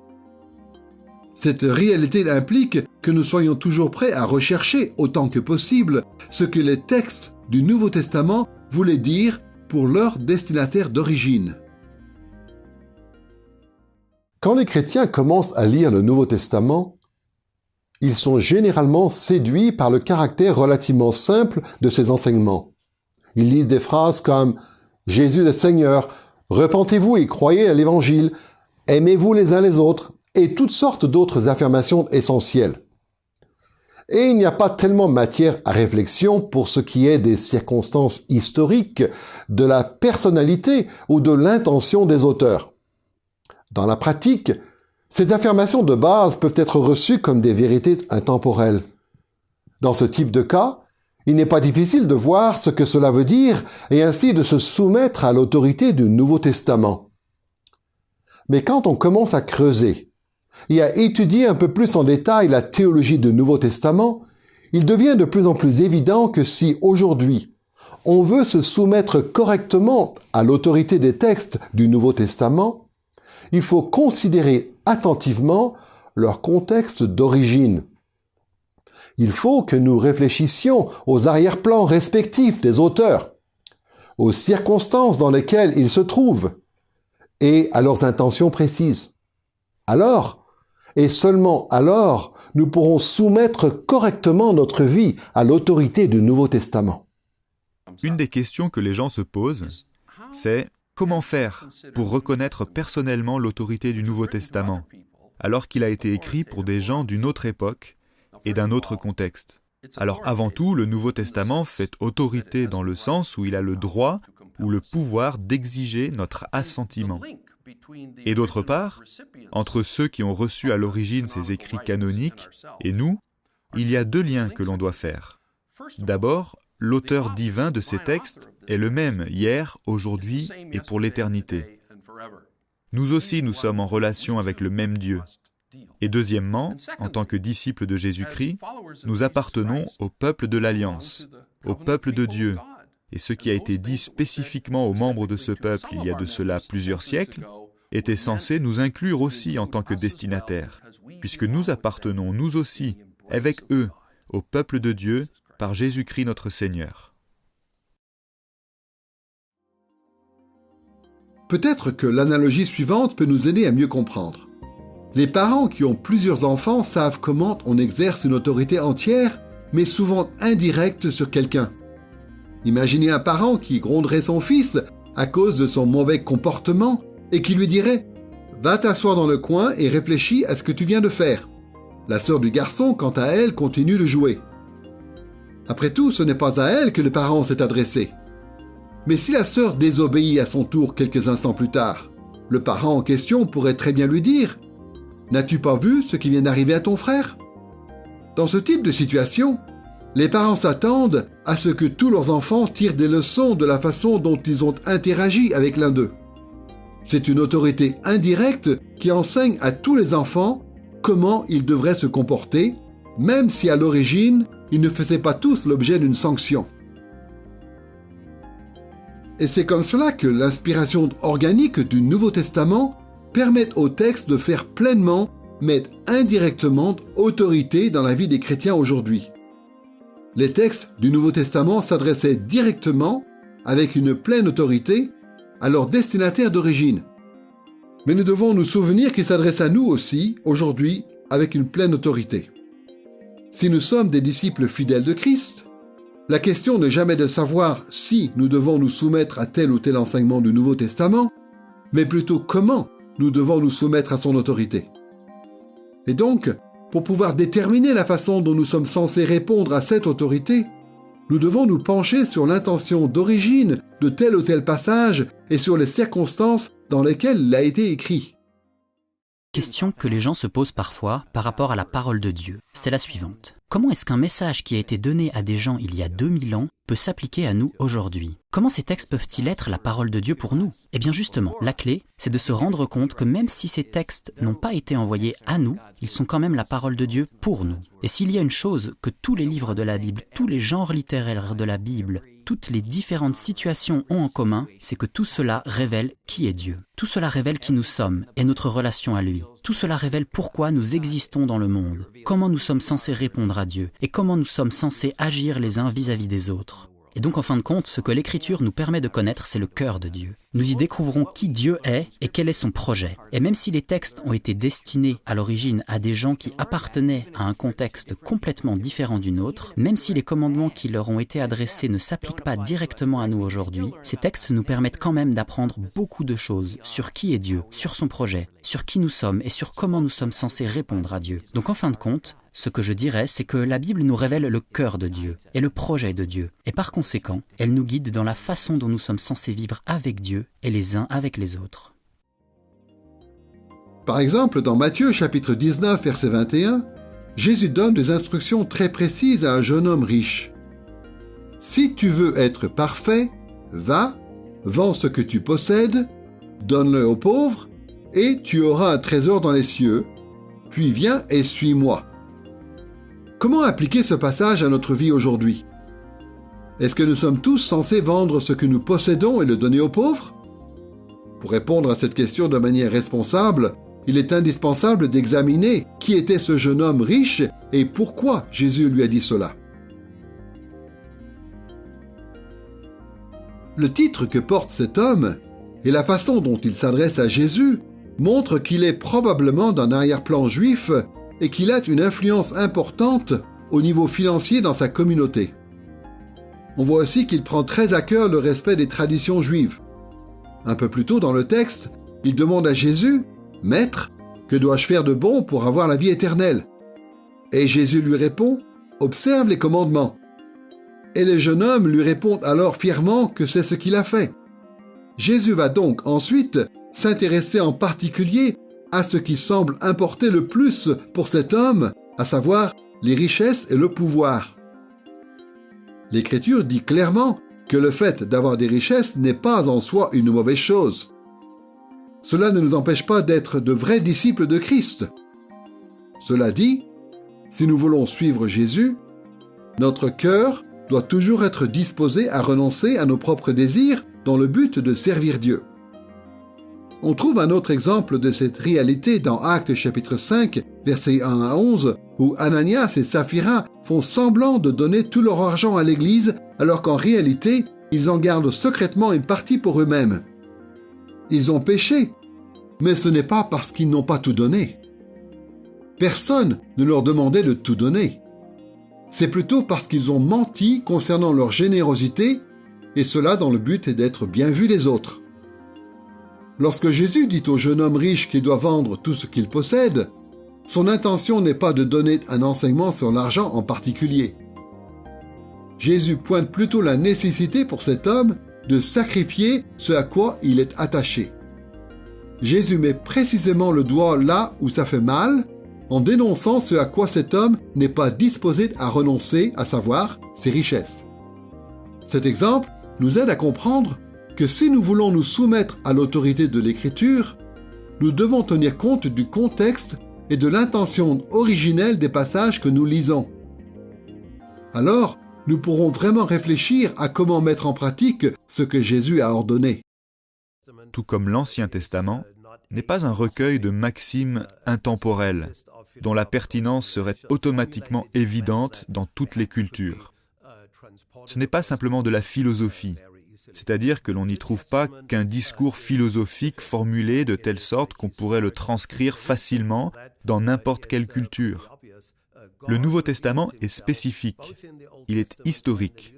S2: Cette réalité implique que nous soyons toujours prêts à rechercher autant que possible ce que les textes du Nouveau Testament voulaient dire pour leur destinataire d'origine.
S1: Quand les chrétiens commencent à lire le Nouveau Testament, ils sont généralement séduits par le caractère relativement simple de ses enseignements. Ils lisent des phrases comme « Jésus est Seigneur »,« Repentez-vous et croyez à l'Évangile »,« Aimez-vous les uns les autres » et toutes sortes d'autres affirmations essentielles. Et il n'y a pas tellement matière à réflexion pour ce qui est des circonstances historiques, de la personnalité ou de l'intention des auteurs. Dans la pratique, ces affirmations de base peuvent être reçues comme des vérités intemporelles. Dans ce type de cas, il n'est pas difficile de voir ce que cela veut dire et ainsi de se soumettre à l'autorité du Nouveau Testament. Mais quand on commence à creuser et à étudier un peu plus en détail la théologie du Nouveau Testament, il devient de plus en plus évident que si aujourd'hui on veut se soumettre correctement à l'autorité des textes du Nouveau Testament, il faut considérer attentivement leur contexte d'origine. Il faut que nous réfléchissions aux arrière-plans respectifs des auteurs, aux circonstances dans lesquelles ils se trouvent et à leurs intentions précises. Alors, et seulement alors, nous pourrons soumettre correctement notre vie à l'autorité du Nouveau Testament.
S3: Une des questions que les gens se posent, c'est comment faire pour reconnaître personnellement l'autorité du Nouveau Testament, alors qu'il a été écrit pour des gens d'une autre époque et d'un autre contexte. Alors avant tout, le Nouveau Testament fait autorité dans le sens où il a le droit ou le pouvoir d'exiger notre assentiment. Et d'autre part, entre ceux qui ont reçu à l'origine ces écrits canoniques et nous, il y a deux liens que l'on doit faire. D'abord, l'auteur divin de ces textes est le même hier, aujourd'hui et pour l'éternité. Nous aussi, nous sommes en relation avec le même Dieu. Et deuxièmement, en tant que disciples de Jésus-Christ, nous appartenons au peuple de l'Alliance, au peuple de Dieu. Et ce qui a été dit spécifiquement aux membres de ce peuple il y a de cela plusieurs siècles était censé nous inclure aussi en tant que destinataires, puisque nous appartenons nous aussi, avec eux, au peuple de Dieu, par Jésus-Christ notre Seigneur.
S2: Peut-être que l'analogie suivante peut nous aider à mieux comprendre. Les parents qui ont plusieurs enfants savent comment on exerce une autorité entière, mais souvent indirecte sur quelqu'un. Imaginez un parent qui gronderait son fils à cause de son mauvais comportement et qui lui dirait « Va t'asseoir dans le coin et réfléchis à ce que tu viens de faire ». La sœur du garçon, quant à elle, continue de jouer. Après tout, ce n'est pas à elle que le parent s'est adressé. Mais si la sœur désobéit à son tour quelques instants plus tard, le parent en question pourrait très bien lui dire « N'as-tu pas vu ce qui vient d'arriver à ton frère ?» Dans ce type de situation, les parents s'attendent à ce que tous leurs enfants tirent des leçons de la façon dont ils ont interagi avec l'un d'eux. C'est une autorité indirecte qui enseigne à tous les enfants comment ils devraient se comporter, même si à l'origine, ils ne faisaient pas tous l'objet d'une sanction. Et c'est comme cela que l'inspiration organique du Nouveau Testament permet au texte de faire pleinement mais indirectement autorité dans la vie des chrétiens aujourd'hui. Les textes du Nouveau Testament s'adressaient directement, avec une pleine autorité, à leur destinataire d'origine. Mais nous devons nous souvenir qu'ils s'adressent à nous aussi, aujourd'hui, avec une pleine autorité. Si nous sommes des disciples fidèles de Christ, la question n'est jamais de savoir si nous devons nous soumettre à tel ou tel enseignement du Nouveau Testament, mais plutôt comment nous devons nous soumettre à son autorité. Et donc, pour pouvoir déterminer la façon dont nous sommes censés répondre à cette autorité, nous devons nous pencher sur l'intention d'origine de tel ou tel passage et sur les circonstances dans lesquelles il a été écrit.
S4: Question que les gens se posent parfois par rapport à la parole de Dieu, c'est la suivante. Comment est-ce qu'un message qui a été donné à des gens il y a 2000 ans peut s'appliquer à nous aujourd'hui? Comment ces textes peuvent-ils être la parole de Dieu pour nous? Eh bien justement, la clé, c'est de se rendre compte que même si ces textes n'ont pas été envoyés à nous, ils sont quand même la parole de Dieu pour nous. Et s'il y a une chose que tous les livres de la Bible, tous les genres littéraires de la Bible, toutes les différentes situations ont en commun, c'est que tout cela révèle qui est Dieu. Tout cela révèle qui nous sommes et notre relation à lui. Tout cela révèle pourquoi nous existons dans le monde, comment nous sommes censés répondre à Dieu et comment nous sommes censés agir les uns vis-à-vis des autres. Et donc en fin de compte, ce que l'Écriture nous permet de connaître, c'est le cœur de Dieu. Nous y découvrons qui Dieu est et quel est son projet. Et même si les textes ont été destinés à l'origine à des gens qui appartenaient à un contexte complètement différent du nôtre, même si les commandements qui leur ont été adressés ne s'appliquent pas directement à nous aujourd'hui, ces textes nous permettent quand même d'apprendre beaucoup de choses sur qui est Dieu, sur son projet, sur qui nous sommes et sur comment nous sommes censés répondre à Dieu. Donc en fin de compte, ce que je dirais, c'est que la Bible nous révèle le cœur de Dieu et le projet de Dieu. Et par conséquent, elle nous guide dans la façon dont nous sommes censés vivre avec Dieu et les uns avec les autres.
S2: Par exemple, dans Matthieu chapitre 19, verset 21, Jésus donne des instructions très précises à un jeune homme riche. « Si tu veux être parfait, va, vends ce que tu possèdes, donne-le aux pauvres, et tu auras un trésor dans les cieux, puis viens et suis-moi. » Comment appliquer ce passage à notre vie aujourd'hui? Est-ce que nous sommes tous censés vendre ce que nous possédons et le donner aux pauvres? Pour répondre à cette question de manière responsable, il est indispensable d'examiner qui était ce jeune homme riche et pourquoi Jésus lui a dit cela. Le titre que porte cet homme et la façon dont il s'adresse à Jésus montrent qu'il est probablement d'un arrière-plan juif et qu'il a une influence importante au niveau financier dans sa communauté. On voit aussi qu'il prend très à cœur le respect des traditions juives. Un peu plus tôt dans le texte, il demande à Jésus « Maître, que dois-je faire de bon pour avoir la vie éternelle ?» Et Jésus lui répond « Observe les commandements. » Et le jeune homme lui répond alors fièrement que c'est ce qu'il a fait. Jésus va donc ensuite s'intéresser en particulier à ce qui semble importer le plus pour cet homme, à savoir les richesses et le pouvoir. L'Écriture dit clairement que le fait d'avoir des richesses n'est pas en soi une mauvaise chose. Cela ne nous empêche pas d'être de vrais disciples de Christ. Cela dit, si nous voulons suivre Jésus, notre cœur doit toujours être disposé à renoncer à nos propres désirs dans le but de servir Dieu. On trouve un autre exemple de cette réalité dans Actes chapitre 5, versets 1 à 11, où Ananias et Saphira font semblant de donner tout leur argent à l'Église, alors qu'en réalité, ils en gardent secrètement une partie pour eux-mêmes. Ils ont péché, mais ce n'est pas parce qu'ils n'ont pas tout donné. Personne ne leur demandait de tout donner. C'est plutôt parce qu'ils ont menti concernant leur générosité, et cela dans le but d'être bien vus des autres. Lorsque Jésus dit au jeune homme riche qu'il doit vendre tout ce qu'il possède, son intention n'est pas de donner un enseignement sur l'argent en particulier. Jésus pointe plutôt la nécessité pour cet homme de sacrifier ce à quoi il est attaché. Jésus met précisément le doigt là où ça fait mal, en dénonçant ce à quoi cet homme n'est pas disposé à renoncer, à savoir ses richesses. Cet exemple nous aide à comprendre que si nous voulons nous soumettre à l'autorité de l'Écriture, nous devons tenir compte du contexte et de l'intention originelle des passages que nous lisons. Alors, nous pourrons vraiment réfléchir à comment mettre en pratique ce que Jésus a ordonné.
S3: Tout comme l'Ancien Testament, n'est pas un recueil de maximes intemporelles, dont la pertinence serait automatiquement évidente dans toutes les cultures. Ce n'est pas simplement de la philosophie, c'est-à-dire que l'on n'y trouve pas qu'un discours philosophique formulé de telle sorte qu'on pourrait le transcrire facilement dans n'importe quelle culture. Le Nouveau Testament est spécifique, il est historique.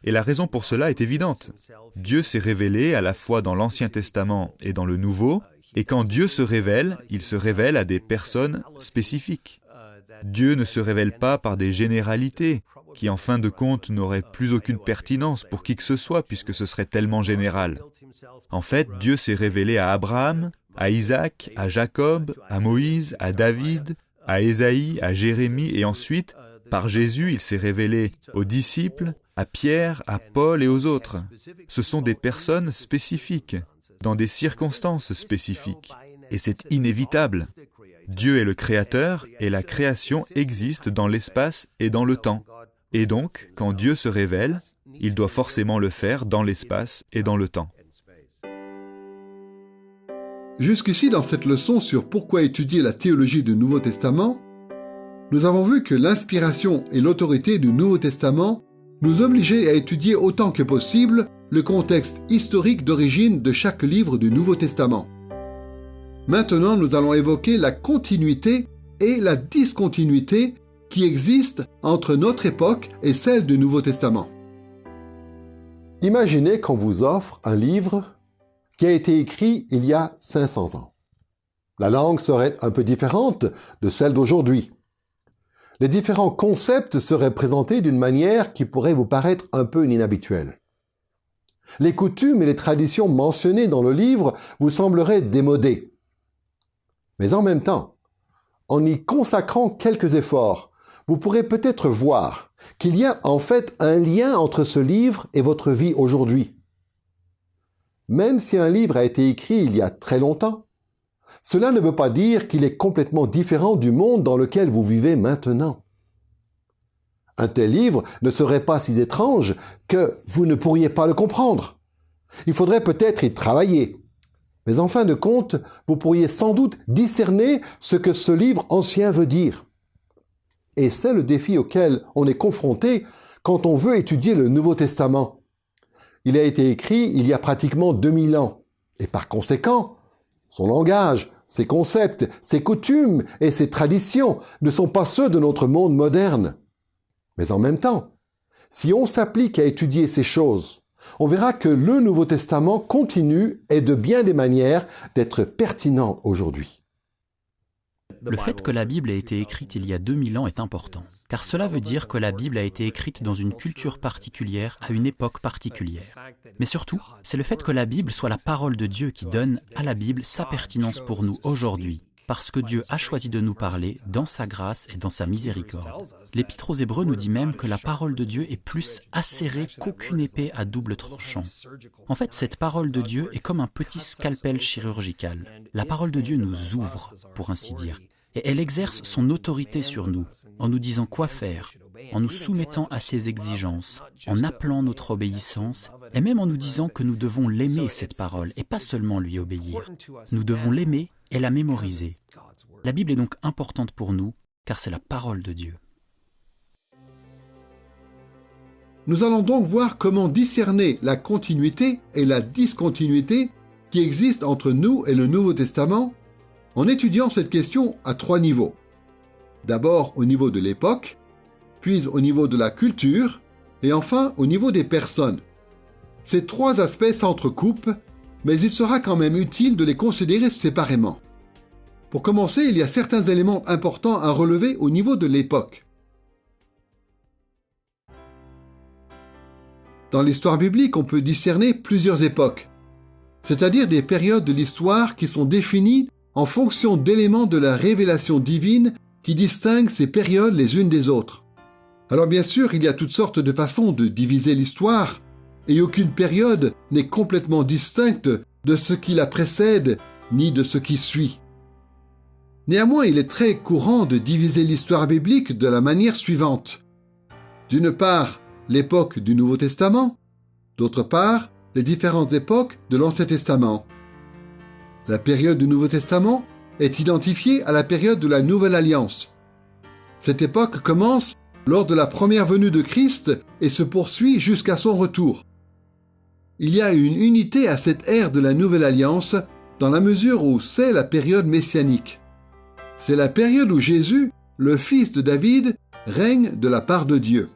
S3: Et la raison pour cela est évidente. Dieu s'est révélé à la fois dans l'Ancien Testament et dans le Nouveau, et quand Dieu se révèle, il se révèle à des personnes spécifiques. Dieu ne se révèle pas par des généralités, qui en fin de compte n'auraient plus aucune pertinence pour qui que ce soit, puisque ce serait tellement général. En fait, Dieu s'est révélé à Abraham, à Isaac, à Jacob, à Moïse, à David, à Ésaïe, à Jérémie, et ensuite, par Jésus, il s'est révélé aux disciples, à Pierre, à Paul et aux autres. Ce sont des personnes spécifiques, dans des circonstances spécifiques. Et c'est inévitable. Dieu est le Créateur et la création existe dans l'espace et dans le temps. Et donc, quand Dieu se révèle, il doit forcément le faire dans l'espace et dans le temps.
S2: Jusqu'ici, dans cette leçon sur pourquoi étudier la théologie du Nouveau Testament, nous avons vu que l'inspiration et l'autorité du Nouveau Testament nous obligeaient à étudier autant que possible le contexte historique d'origine de chaque livre du Nouveau Testament. Maintenant, nous allons évoquer la continuité et la discontinuité qui existent entre notre époque et celle du Nouveau Testament.
S1: Imaginez qu'on vous offre un livre qui a été écrit il y a 500 ans. La langue serait un peu différente de celle d'aujourd'hui. Les différents concepts seraient présentés d'une manière qui pourrait vous paraître un peu inhabituelle. Les coutumes et les traditions mentionnées dans le livre vous sembleraient démodées. Mais en même temps, en y consacrant quelques efforts, vous pourrez peut-être voir qu'il y a en fait un lien entre ce livre et votre vie aujourd'hui. Même si un livre a été écrit il y a très longtemps, cela ne veut pas dire qu'il est complètement différent du monde dans lequel vous vivez maintenant. Un tel livre ne serait pas si étrange que vous ne pourriez pas le comprendre. Il faudrait peut-être y travailler. Mais en fin de compte, vous pourriez sans doute discerner ce que ce livre ancien veut dire. Et c'est le défi auquel on est confronté quand on veut étudier le Nouveau Testament. Il a été écrit il y a pratiquement 2000 ans. Et par conséquent, son langage, ses concepts, ses coutumes et ses traditions ne sont pas ceux de notre monde moderne. Mais en même temps, si on s'applique à étudier ces choses, on verra que le Nouveau Testament continue et de bien des manières d'être pertinent aujourd'hui.
S4: Le fait que la Bible ait été écrite il y a 2000 ans est important, car cela veut dire que la Bible a été écrite dans une culture particulière, à une époque particulière. Mais surtout, c'est le fait que la Bible soit la parole de Dieu qui donne à la Bible sa pertinence pour nous aujourd'hui, parce que Dieu a choisi de nous parler dans sa grâce et dans sa miséricorde. L'Épître aux Hébreux nous dit même que la parole de Dieu est plus acérée qu'aucune épée à double tranchant. En fait, cette parole de Dieu est comme un petit scalpel chirurgical. La parole de Dieu nous ouvre, pour ainsi dire, et elle exerce son autorité sur nous, en nous disant quoi faire, en nous soumettant à ses exigences, en appelant notre obéissance, et même en nous disant que nous devons l'aimer, cette parole, et pas seulement lui obéir. Nous devons l'aimer et la mémoriser. La Bible est donc importante pour nous, car c'est la parole de Dieu.
S2: Nous allons donc voir comment discerner la continuité et la discontinuité qui existent entre nous et le Nouveau Testament en étudiant cette question à 3 niveaux. D'abord au niveau de l'époque, puis au niveau de la culture, et enfin au niveau des personnes. Ces 3 aspects s'entrecoupent, mais il sera quand même utile de les considérer séparément. Pour commencer, il y a certains éléments importants à relever au niveau de l'époque. Dans l'histoire biblique, on peut discerner plusieurs époques, c'est-à-dire des périodes de l'histoire qui sont définies en fonction d'éléments de la révélation divine qui distinguent ces périodes les unes des autres. Alors bien sûr, il y a toutes sortes de façons de diviser l'histoire, et aucune période n'est complètement distincte de ce qui la précède, ni de ce qui suit. Néanmoins, il est très courant de diviser l'histoire biblique de la manière suivante. D'une part, l'époque du Nouveau Testament, d'autre part, les différentes époques de l'Ancien Testament. La période du Nouveau Testament est identifiée à la période de la Nouvelle Alliance. Cette époque commence lors de la première venue de Christ et se poursuit jusqu'à son retour. Il y a une unité à cette ère de la Nouvelle Alliance dans la mesure où c'est la période messianique. C'est la période où Jésus, le fils de David, règne de la part de Dieu.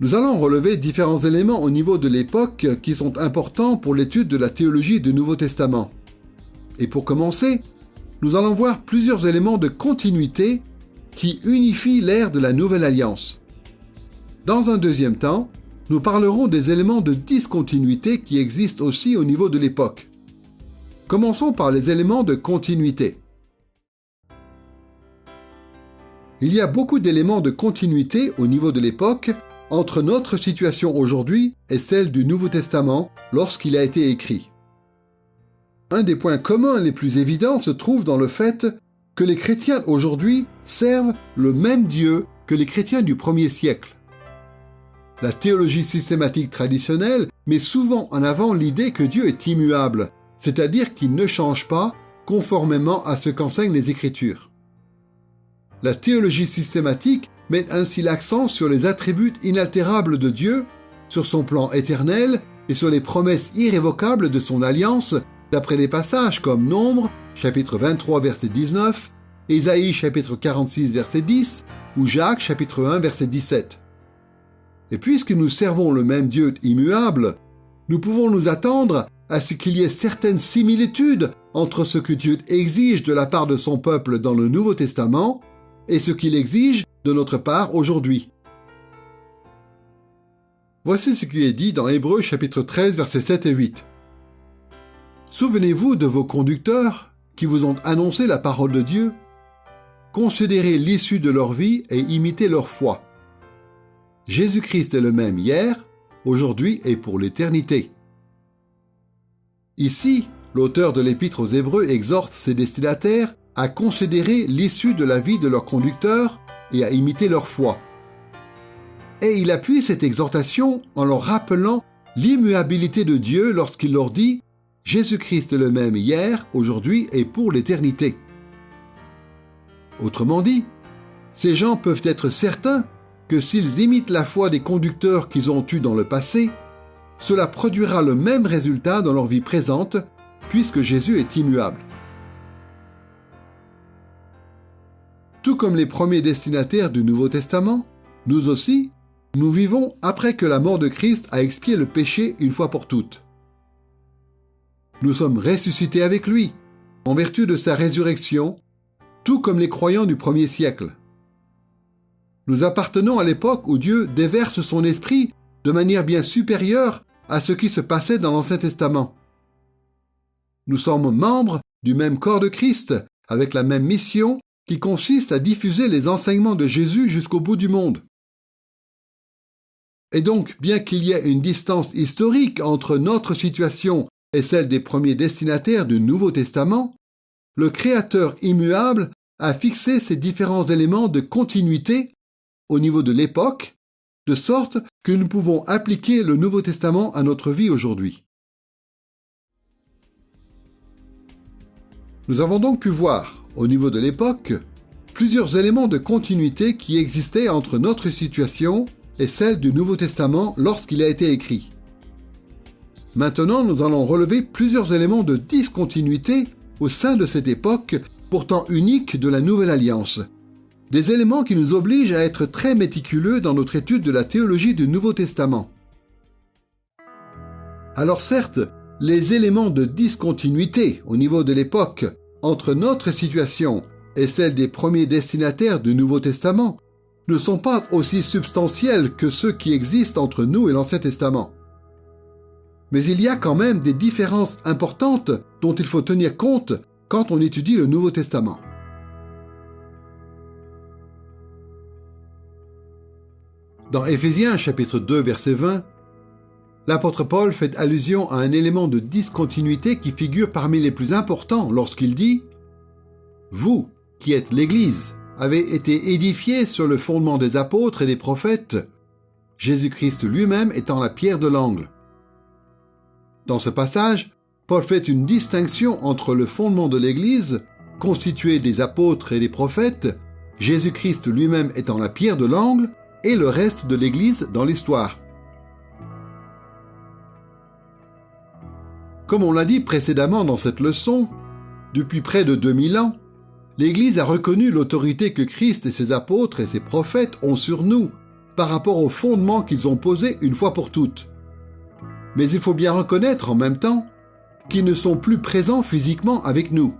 S2: Nous allons relever différents éléments au niveau de l'époque qui sont importants pour l'étude de la théologie du Nouveau Testament. Et pour commencer, nous allons voir plusieurs éléments de continuité qui unifient l'ère de la Nouvelle Alliance. Dans un deuxième temps, nous parlerons des éléments de discontinuité qui existent aussi au niveau de l'époque. Commençons par les éléments de continuité. Il y a beaucoup d'éléments de continuité au niveau de l'époque entre notre situation aujourd'hui et celle du Nouveau Testament lorsqu'il a été écrit. Un des points communs les plus évidents se trouve dans le fait que les chrétiens aujourd'hui servent le même Dieu que les chrétiens du premier siècle. La théologie systématique traditionnelle met souvent en avant l'idée que Dieu est immuable, c'est-à-dire qu'il ne change pas conformément à ce qu'enseignent les Écritures. La théologie systématique met ainsi l'accent sur les attributs inaltérables de Dieu, sur son plan éternel et sur les promesses irrévocables de son alliance, d'après les passages comme Nombre, chapitre 23, verset 19, Ésaïe, chapitre 46, verset 10, ou Jacques, chapitre 1, verset 17. Et puisque nous servons le même Dieu immuable, nous pouvons nous attendre à ce qu'il y ait certaines similitudes entre ce que Dieu exige de la part de son peuple dans le Nouveau Testament et ce qu'il exige de notre part aujourd'hui. Voici ce qui est dit dans Hébreux chapitre 13, versets 7 et 8. Souvenez-vous de vos conducteurs qui vous ont annoncé la parole de Dieu. Considérez l'issue de leur vie et imitez leur foi. Jésus-Christ est le même hier, aujourd'hui et pour l'éternité. Ici, l'auteur de l'Épître aux Hébreux exhorte ses destinataires à considérer l'issue de la vie de leurs conducteurs et à imiter leur foi. Et il appuie cette exhortation en leur rappelant l'immuabilité de Dieu lorsqu'il leur dit « Jésus-Christ est le même hier, aujourd'hui et pour l'éternité ». Autrement dit, ces gens peuvent être certains que s'ils imitent la foi des conducteurs qu'ils ont eus dans le passé, cela produira le même résultat dans leur vie présente, puisque Jésus est immuable. Tout comme les premiers destinataires du Nouveau Testament, nous aussi, nous vivons après que la mort de Christ a expié le péché une fois pour toutes. Nous sommes ressuscités avec lui, en vertu de sa résurrection, tout comme les croyants du premier siècle. Nous appartenons à l'époque où Dieu déverse son esprit de manière bien supérieure à ce qui se passait dans l'Ancien Testament. Nous sommes membres du même corps de Christ, avec la même mission qui consiste à diffuser les enseignements de Jésus jusqu'au bout du monde. Et donc, bien qu'il y ait une distance historique entre notre situation et celle des premiers destinataires du Nouveau Testament, le Créateur immuable a fixé ces différents éléments de continuité au niveau de l'époque, de sorte que nous pouvons appliquer le Nouveau Testament à notre vie aujourd'hui. Nous avons donc pu voir, au niveau de l'époque, plusieurs éléments de continuité qui existaient entre notre situation et celle du Nouveau Testament lorsqu'il a été écrit. Maintenant, nous allons relever plusieurs éléments de discontinuité au sein de cette époque, pourtant unique de la Nouvelle Alliance. Des éléments qui nous obligent à être très méticuleux dans notre étude de la théologie du Nouveau Testament. Alors certes, les éléments de discontinuité au niveau de l'époque entre notre situation et celle des premiers destinataires du Nouveau Testament ne sont pas aussi substantiels que ceux qui existent entre nous et l'Ancien Testament. Mais il y a quand même des différences importantes dont il faut tenir compte quand on étudie le Nouveau Testament. Dans Éphésiens chapitre 2 verset 20, l'apôtre Paul fait allusion à un élément de discontinuité qui figure parmi les plus importants lorsqu'il dit « Vous, qui êtes l'Église, avez été édifiés sur le fondement des apôtres et des prophètes, Jésus-Christ lui-même étant la pierre de l'angle. » Dans ce passage, Paul fait une distinction entre le fondement de l'Église, constitué des apôtres et des prophètes, Jésus-Christ lui-même étant la pierre de l'angle, et le reste de l'Église dans l'histoire. Comme on l'a dit précédemment dans cette leçon, depuis près de 2000 ans, l'Église a reconnu l'autorité que Christ et ses apôtres et ses prophètes ont sur nous par rapport aux fondements qu'ils ont posés une fois pour toutes. Mais il faut bien reconnaître en même temps qu'ils ne sont plus présents physiquement avec nous.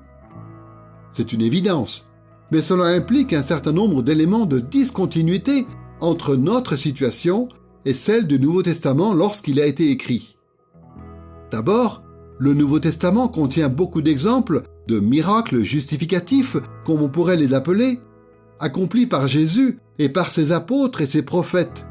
S2: C'est une évidence, mais cela implique un certain nombre d'éléments de discontinuité entre notre situation et celle du Nouveau Testament lorsqu'il a été écrit. D'abord, le Nouveau Testament contient beaucoup d'exemples de miracles justificatifs, comme on pourrait les appeler, accomplis par Jésus et par ses apôtres et ses prophètes.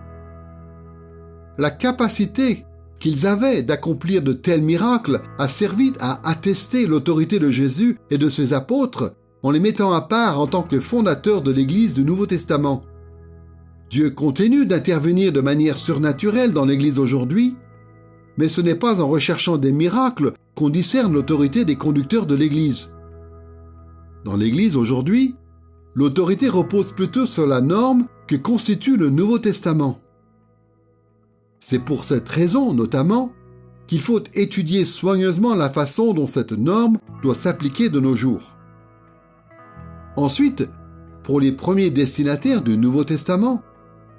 S2: La capacité qu'ils avaient d'accomplir de tels miracles a servi à attester l'autorité de Jésus et de ses apôtres en les mettant à part en tant que fondateurs de l'Église du Nouveau Testament. Dieu continue d'intervenir de manière surnaturelle dans l'Église aujourd'hui, mais ce n'est pas en recherchant des miracles qu'on discerne l'autorité des conducteurs de l'Église. Dans l'Église aujourd'hui, l'autorité repose plutôt sur la norme que constitue le Nouveau Testament. C'est pour cette raison, notamment, qu'il faut étudier soigneusement la façon dont cette norme doit s'appliquer de nos jours. Ensuite, pour les premiers destinataires du Nouveau Testament,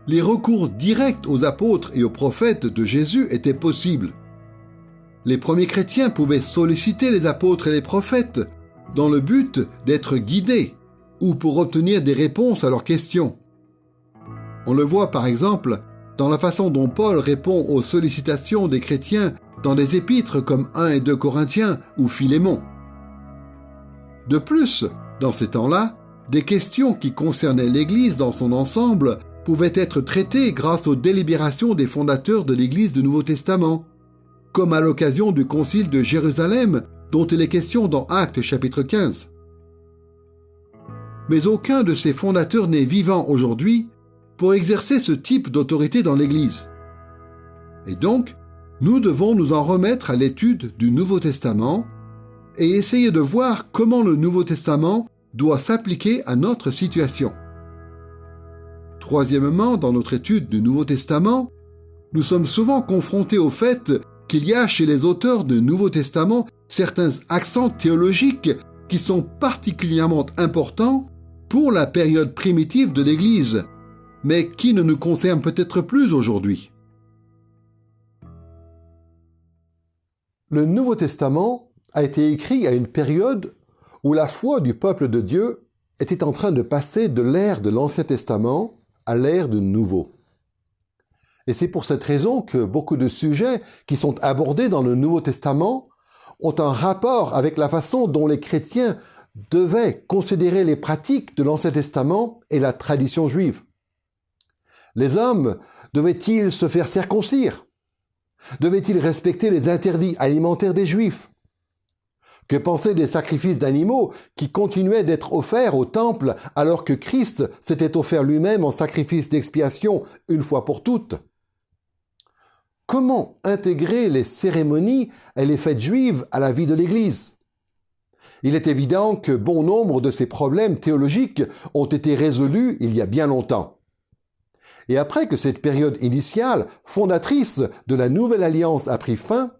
S2: les recours directs aux apôtres et aux prophètes de Jésus étaient possibles. Les premiers chrétiens pouvaient solliciter les apôtres et les prophètes dans le but d'être guidés ou pour obtenir des réponses à leurs questions. On le voit par exemple dans la façon dont Paul répond aux sollicitations des chrétiens dans des épîtres comme 1 et 2 Corinthiens ou Philémon. De plus, dans ces temps-là, des questions qui concernaient l'Église dans son ensemble pouvaient être traitées grâce aux délibérations des fondateurs de l'Église du Nouveau Testament, comme à l'occasion du Concile de Jérusalem dont il est question dans Actes chapitre 15. Mais aucun de ces fondateurs n'est vivant aujourd'hui pour exercer ce type d'autorité dans l'Église. Et donc, nous devons nous en remettre à l'étude du Nouveau Testament et essayer de voir comment le Nouveau Testament doit s'appliquer à notre situation. Troisièmement, dans notre étude du Nouveau Testament, nous sommes souvent confrontés au fait qu'il y a chez les auteurs du Nouveau Testament certains accents théologiques qui sont particulièrement importants pour la période primitive de l'Église, mais qui ne nous concernent peut-être plus aujourd'hui.
S1: Le Nouveau Testament a été écrit à une période où la foi du peuple de Dieu était en train de passer de l'ère de l'Ancien Testament à l'ère du Nouveau. Et c'est pour cette raison que beaucoup de sujets qui sont abordés dans le Nouveau Testament ont un rapport avec la façon dont les chrétiens devaient considérer les pratiques de l'Ancien Testament et la tradition juive. Les hommes devaient-ils se faire circoncire? Devaient-ils respecter les interdits alimentaires des Juifs? Que penser des sacrifices d'animaux qui continuaient d'être offerts au temple alors que Christ s'était offert lui-même en sacrifice d'expiation une fois pour toutes? Comment intégrer les cérémonies et les fêtes juives à la vie de l'Église? Il est évident que bon nombre de ces problèmes théologiques ont été résolus il y a bien longtemps. Et après que cette période initiale, fondatrice de la Nouvelle Alliance a pris fin,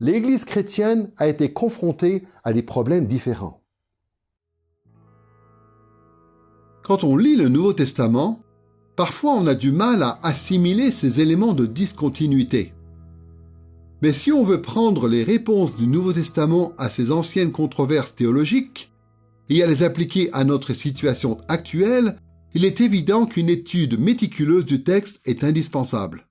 S1: l'Église chrétienne a été confrontée à des problèmes différents.
S2: Quand on lit le Nouveau Testament, parfois on a du mal à assimiler ces éléments de discontinuité. Mais si on veut prendre les réponses du Nouveau Testament à ces anciennes controverses théologiques et à les appliquer à notre situation actuelle, il est évident qu'une étude méticuleuse du texte est indispensable.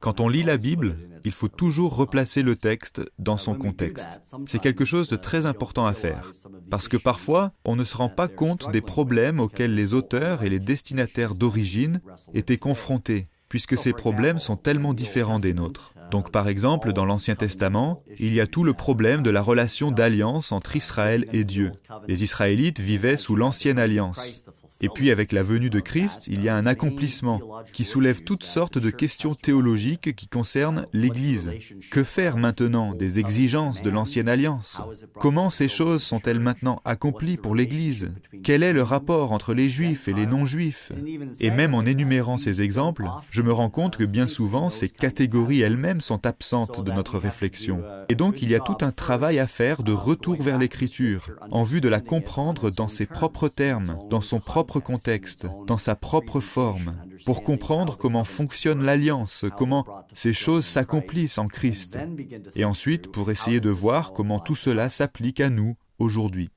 S3: Quand on lit la Bible, il faut toujours replacer le texte dans son contexte. C'est quelque chose de très important à faire, parce que parfois, on ne se rend pas compte des problèmes auxquels les auteurs et les destinataires d'origine étaient confrontés, puisque ces problèmes sont tellement différents des nôtres. Donc par exemple, dans l'Ancien Testament, il y a tout le problème de la relation d'alliance entre Israël et Dieu. Les Israélites vivaient sous l'Ancienne Alliance. Et puis avec la venue de Christ, il y a un accomplissement qui soulève toutes sortes de questions théologiques qui concernent l'Église. Que faire maintenant des exigences de l'Ancienne Alliance? Comment ces choses sont-elles maintenant accomplies pour l'Église? Quel est le rapport entre les Juifs et les non-Juifs? Et même en énumérant ces exemples, je me rends compte que bien souvent, ces catégories elles-mêmes sont absentes de notre réflexion. Et donc, il y a tout un travail à faire de retour vers l'Écriture, en vue de la comprendre dans ses propres termes, dans son propre contexte, dans sa propre forme, pour comprendre comment fonctionne l'Alliance, comment ces choses s'accomplissent en Christ, et ensuite pour essayer de voir comment tout cela s'applique à nous aujourd'hui.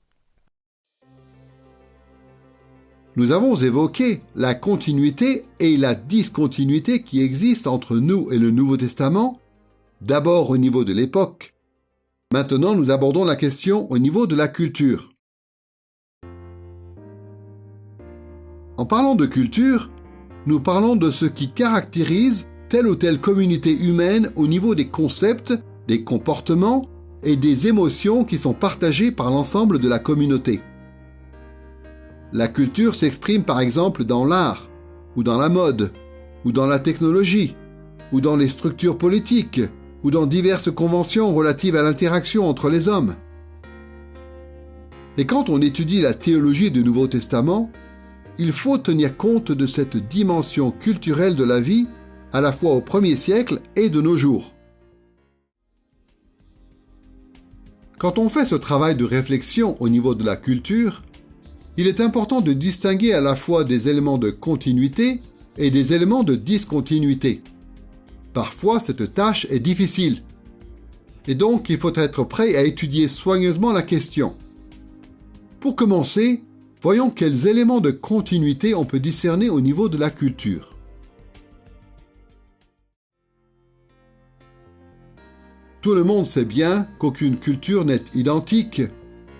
S2: Nous avons évoqué la continuité et la discontinuité qui existent entre nous et le Nouveau Testament, d'abord au niveau de l'époque. Maintenant, nous abordons la question au niveau de la culture. En parlant de culture, nous parlons de ce qui caractérise telle ou telle communauté humaine au niveau des concepts, des comportements et des émotions qui sont partagées par l'ensemble de la communauté. La culture s'exprime par exemple dans l'art, ou dans la mode, ou dans la technologie, ou dans les structures politiques, ou dans diverses conventions relatives à l'interaction entre les hommes. Et quand on étudie la théologie du Nouveau Testament, il faut tenir compte de cette dimension culturelle de la vie, à la fois au 1er siècle et de nos jours. Quand on fait ce travail de réflexion au niveau de la culture, il est important de distinguer à la fois des éléments de continuité et des éléments de discontinuité. Parfois, cette tâche est difficile. Et donc, il faut être prêt à étudier soigneusement la question. Pour commencer, voyons quels éléments de continuité on peut discerner au niveau de la culture. Tout le monde sait bien qu'aucune culture n'est identique,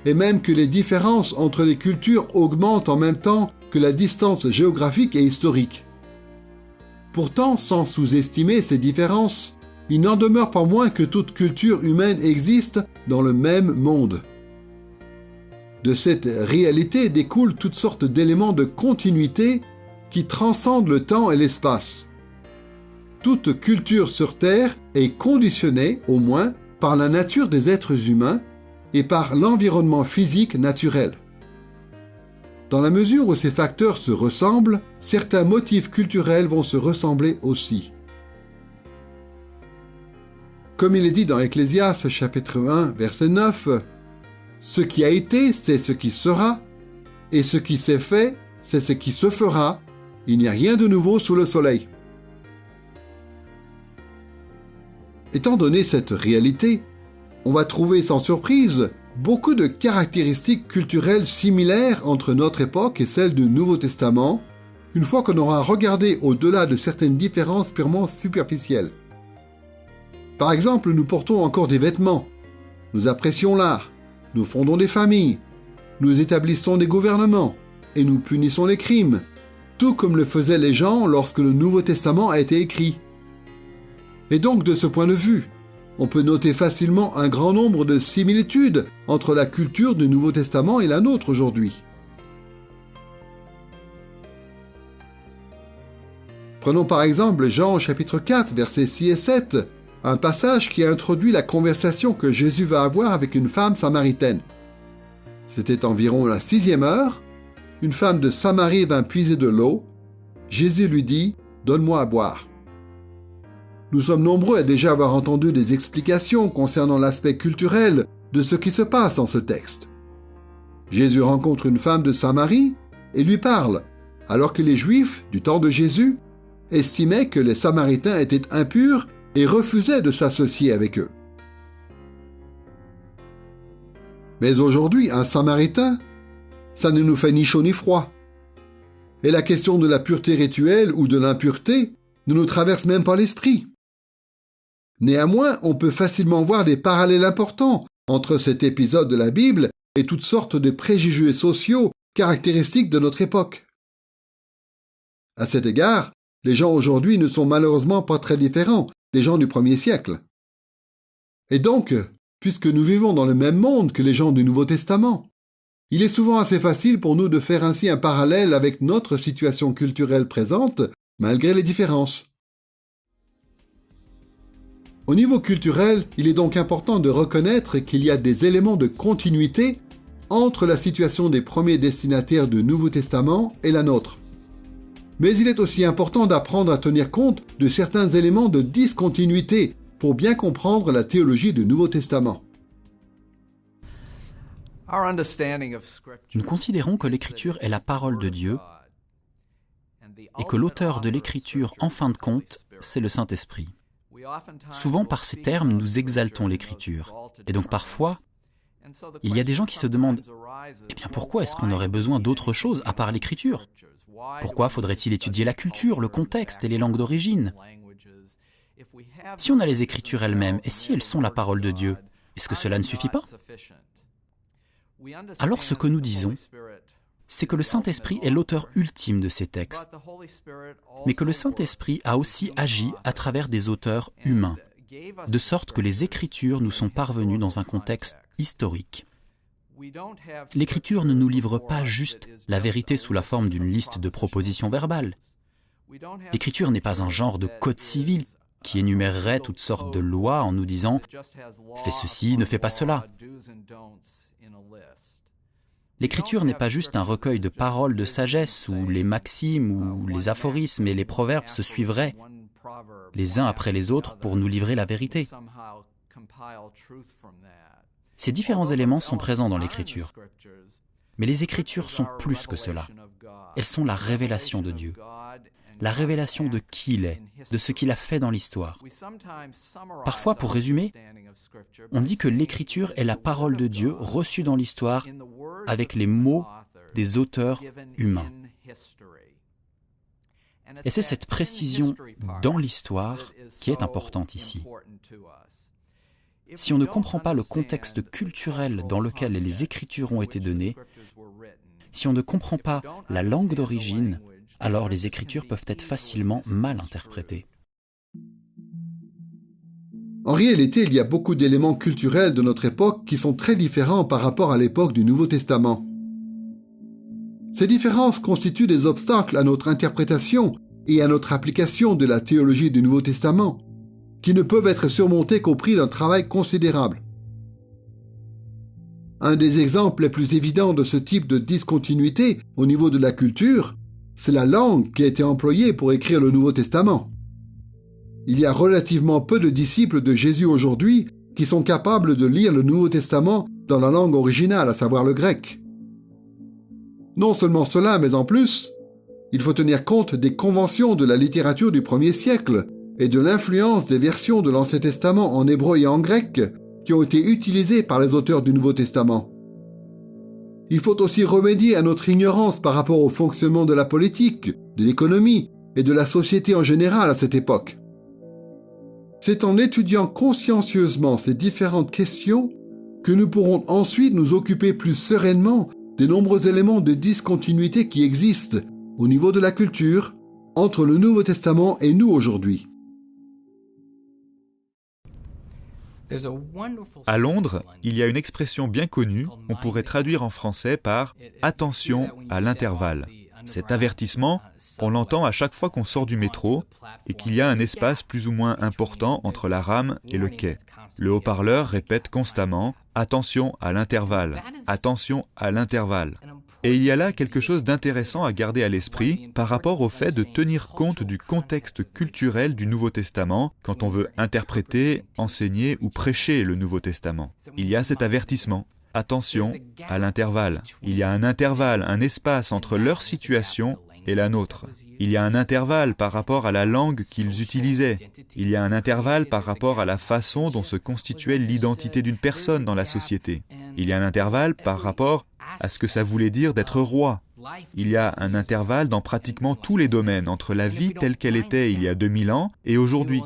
S2: et même que les différences entre les cultures augmentent en même temps que la distance géographique et historique. Pourtant, sans sous-estimer ces différences, il n'en demeure pas moins que toute culture humaine existe dans le même monde. De cette réalité découlent toutes sortes d'éléments de continuité qui transcendent le temps et l'espace. Toute culture sur Terre est conditionnée, au moins, par la nature des êtres humains et par l'environnement physique naturel. Dans la mesure où ces facteurs se ressemblent, certains motifs culturels vont se ressembler aussi. Comme il est dit dans Ecclésiaste chapitre 1, verset 9, « Ce qui a été, c'est ce qui sera, et ce qui s'est fait, c'est ce qui se fera. Il n'y a rien de nouveau sous le soleil. » Étant donné cette réalité, on va trouver sans surprise beaucoup de caractéristiques culturelles similaires entre notre époque et celle du Nouveau Testament, une fois qu'on aura regardé au-delà de certaines différences purement superficielles. Par exemple, nous portons encore des vêtements, nous apprécions l'art, nous fondons des familles, nous établissons des gouvernements et nous punissons les crimes, tout comme le faisaient les gens lorsque le Nouveau Testament a été écrit. Et donc, de ce point de vue, on peut noter facilement un grand nombre de similitudes entre la culture du Nouveau Testament et la nôtre aujourd'hui. Prenons par exemple Jean chapitre 4, versets 6 et 7, un passage qui introduit la conversation que Jésus va avoir avec une femme samaritaine. C'était environ la 6e heure, une femme de Samarie vint puiser de l'eau. Jésus lui dit « Donne-moi à boire ». Nous sommes nombreux à déjà avoir entendu des explications concernant l'aspect culturel de ce qui se passe en ce texte. Jésus rencontre une femme de Samarie et lui parle, alors que les Juifs, du temps de Jésus, estimaient que les Samaritains étaient impurs et refusaient de s'associer avec eux. Mais aujourd'hui, un Samaritain, ça ne nous fait ni chaud ni froid. Et la question de la pureté rituelle ou de l'impureté ne nous traverse même pas l'esprit. Néanmoins, on peut facilement voir des parallèles importants entre cet épisode de la Bible et toutes sortes de préjugés sociaux caractéristiques de notre époque. À cet égard, les gens aujourd'hui ne sont malheureusement pas très différents des gens du 1er siècle. Et donc, puisque nous vivons dans le même monde que les gens du Nouveau Testament, Il est souvent assez facile pour nous de faire ainsi un parallèle avec notre situation culturelle présente, malgré les différences. Au niveau culturel, il est donc important de reconnaître qu'il y a des éléments de continuité entre la situation des premiers destinataires du Nouveau Testament et la nôtre. Mais il est aussi important d'apprendre à tenir compte de certains éléments de discontinuité pour bien comprendre la théologie du Nouveau Testament.
S4: Nous considérons que l'Écriture est la parole de Dieu et que l'auteur de l'Écriture, en fin de compte, c'est le Saint-Esprit. Souvent, par ces termes, nous exaltons l'Écriture. Et donc parfois, il y a des gens qui se demandent « Eh bien, pourquoi est-ce qu'on aurait besoin d'autre chose à part l'Écriture ? Pourquoi faudrait-il étudier la culture, le contexte et les langues d'origine ? Si on a les Écritures elles-mêmes, et si elles sont la parole de Dieu, est-ce que cela ne suffit pas ? Alors ce que nous disons, c'est que le Saint-Esprit est l'auteur ultime de ces textes, mais que le Saint-Esprit a aussi agi à travers des auteurs humains, de sorte que les Écritures nous sont parvenues dans un contexte historique. L'Écriture ne nous livre pas juste la vérité sous la forme d'une liste de propositions verbales. L'Écriture n'est pas un genre de code civil qui énumérerait toutes sortes de lois en nous disant « fais ceci, ne fais pas cela ». L'Écriture n'est pas juste un recueil de paroles de sagesse où les maximes ou les aphorismes et les proverbes se suivraient les uns après les autres pour nous livrer la vérité. Ces différents éléments sont présents dans l'Écriture. Mais les Écritures sont plus que cela. Elles sont la révélation de Dieu, la révélation de qui il est, de ce qu'il a fait dans l'histoire. Parfois, pour résumer, on dit que l'Écriture est la parole de Dieu reçue dans l'histoire avec les mots des auteurs humains. Et c'est cette précision dans l'histoire qui est importante ici. Si on ne comprend pas le contexte culturel dans lequel les Écritures ont été données, si on ne comprend pas la langue d'origine, alors les Écritures peuvent être facilement mal interprétées.
S2: En réalité, il y a beaucoup d'éléments culturels de notre époque qui sont très différents par rapport à l'époque du Nouveau Testament. Ces différences constituent des obstacles à notre interprétation et à notre application de la théologie du Nouveau Testament, qui ne peuvent être surmontés qu'au prix d'un travail considérable. Un des exemples les plus évidents de ce type de discontinuité au niveau de la culture, c'est la langue qui a été employée pour écrire le Nouveau Testament. Il y a relativement peu de disciples de Jésus aujourd'hui qui sont capables de lire le Nouveau Testament dans la langue originale, à savoir le grec. Non seulement cela, mais en plus, il faut tenir compte des conventions de la littérature du 1er siècle et de l'influence des versions de l'Ancien Testament en hébreu et en grec qui ont été utilisées par les auteurs du Nouveau Testament. Il faut aussi remédier à notre ignorance par rapport au fonctionnement de la politique, de l'économie et de la société en général à cette époque. C'est en étudiant consciencieusement ces différentes questions que nous pourrons ensuite nous occuper plus sereinement des nombreux éléments de discontinuité qui existent au niveau de la culture entre le Nouveau Testament et nous aujourd'hui.
S3: À Londres, il y a une expression bien connue, on pourrait traduire en français par « attention à l'intervalle ». Cet avertissement, on l'entend à chaque fois qu'on sort du métro et qu'il y a un espace plus ou moins important entre la rame et le quai. Le haut-parleur répète constamment « attention à l'intervalle, attention à l'intervalle ». Et il y a là quelque chose d'intéressant à garder à l'esprit par rapport au fait de tenir compte du contexte culturel du Nouveau Testament quand on veut interpréter, enseigner ou prêcher le Nouveau Testament. Il y a cet avertissement. Attention à l'intervalle. Il y a un intervalle, un espace entre leur situation et la nôtre. Il y a un intervalle par rapport à la langue qu'ils utilisaient. Il y a un intervalle par rapport à la façon dont se constituait l'identité d'une personne dans la société. Il y a un intervalle par rapport à ce que ça voulait dire d'être roi. Il y a un intervalle dans pratiquement tous les domaines entre la vie telle qu'elle était il y a 2000 ans et aujourd'hui.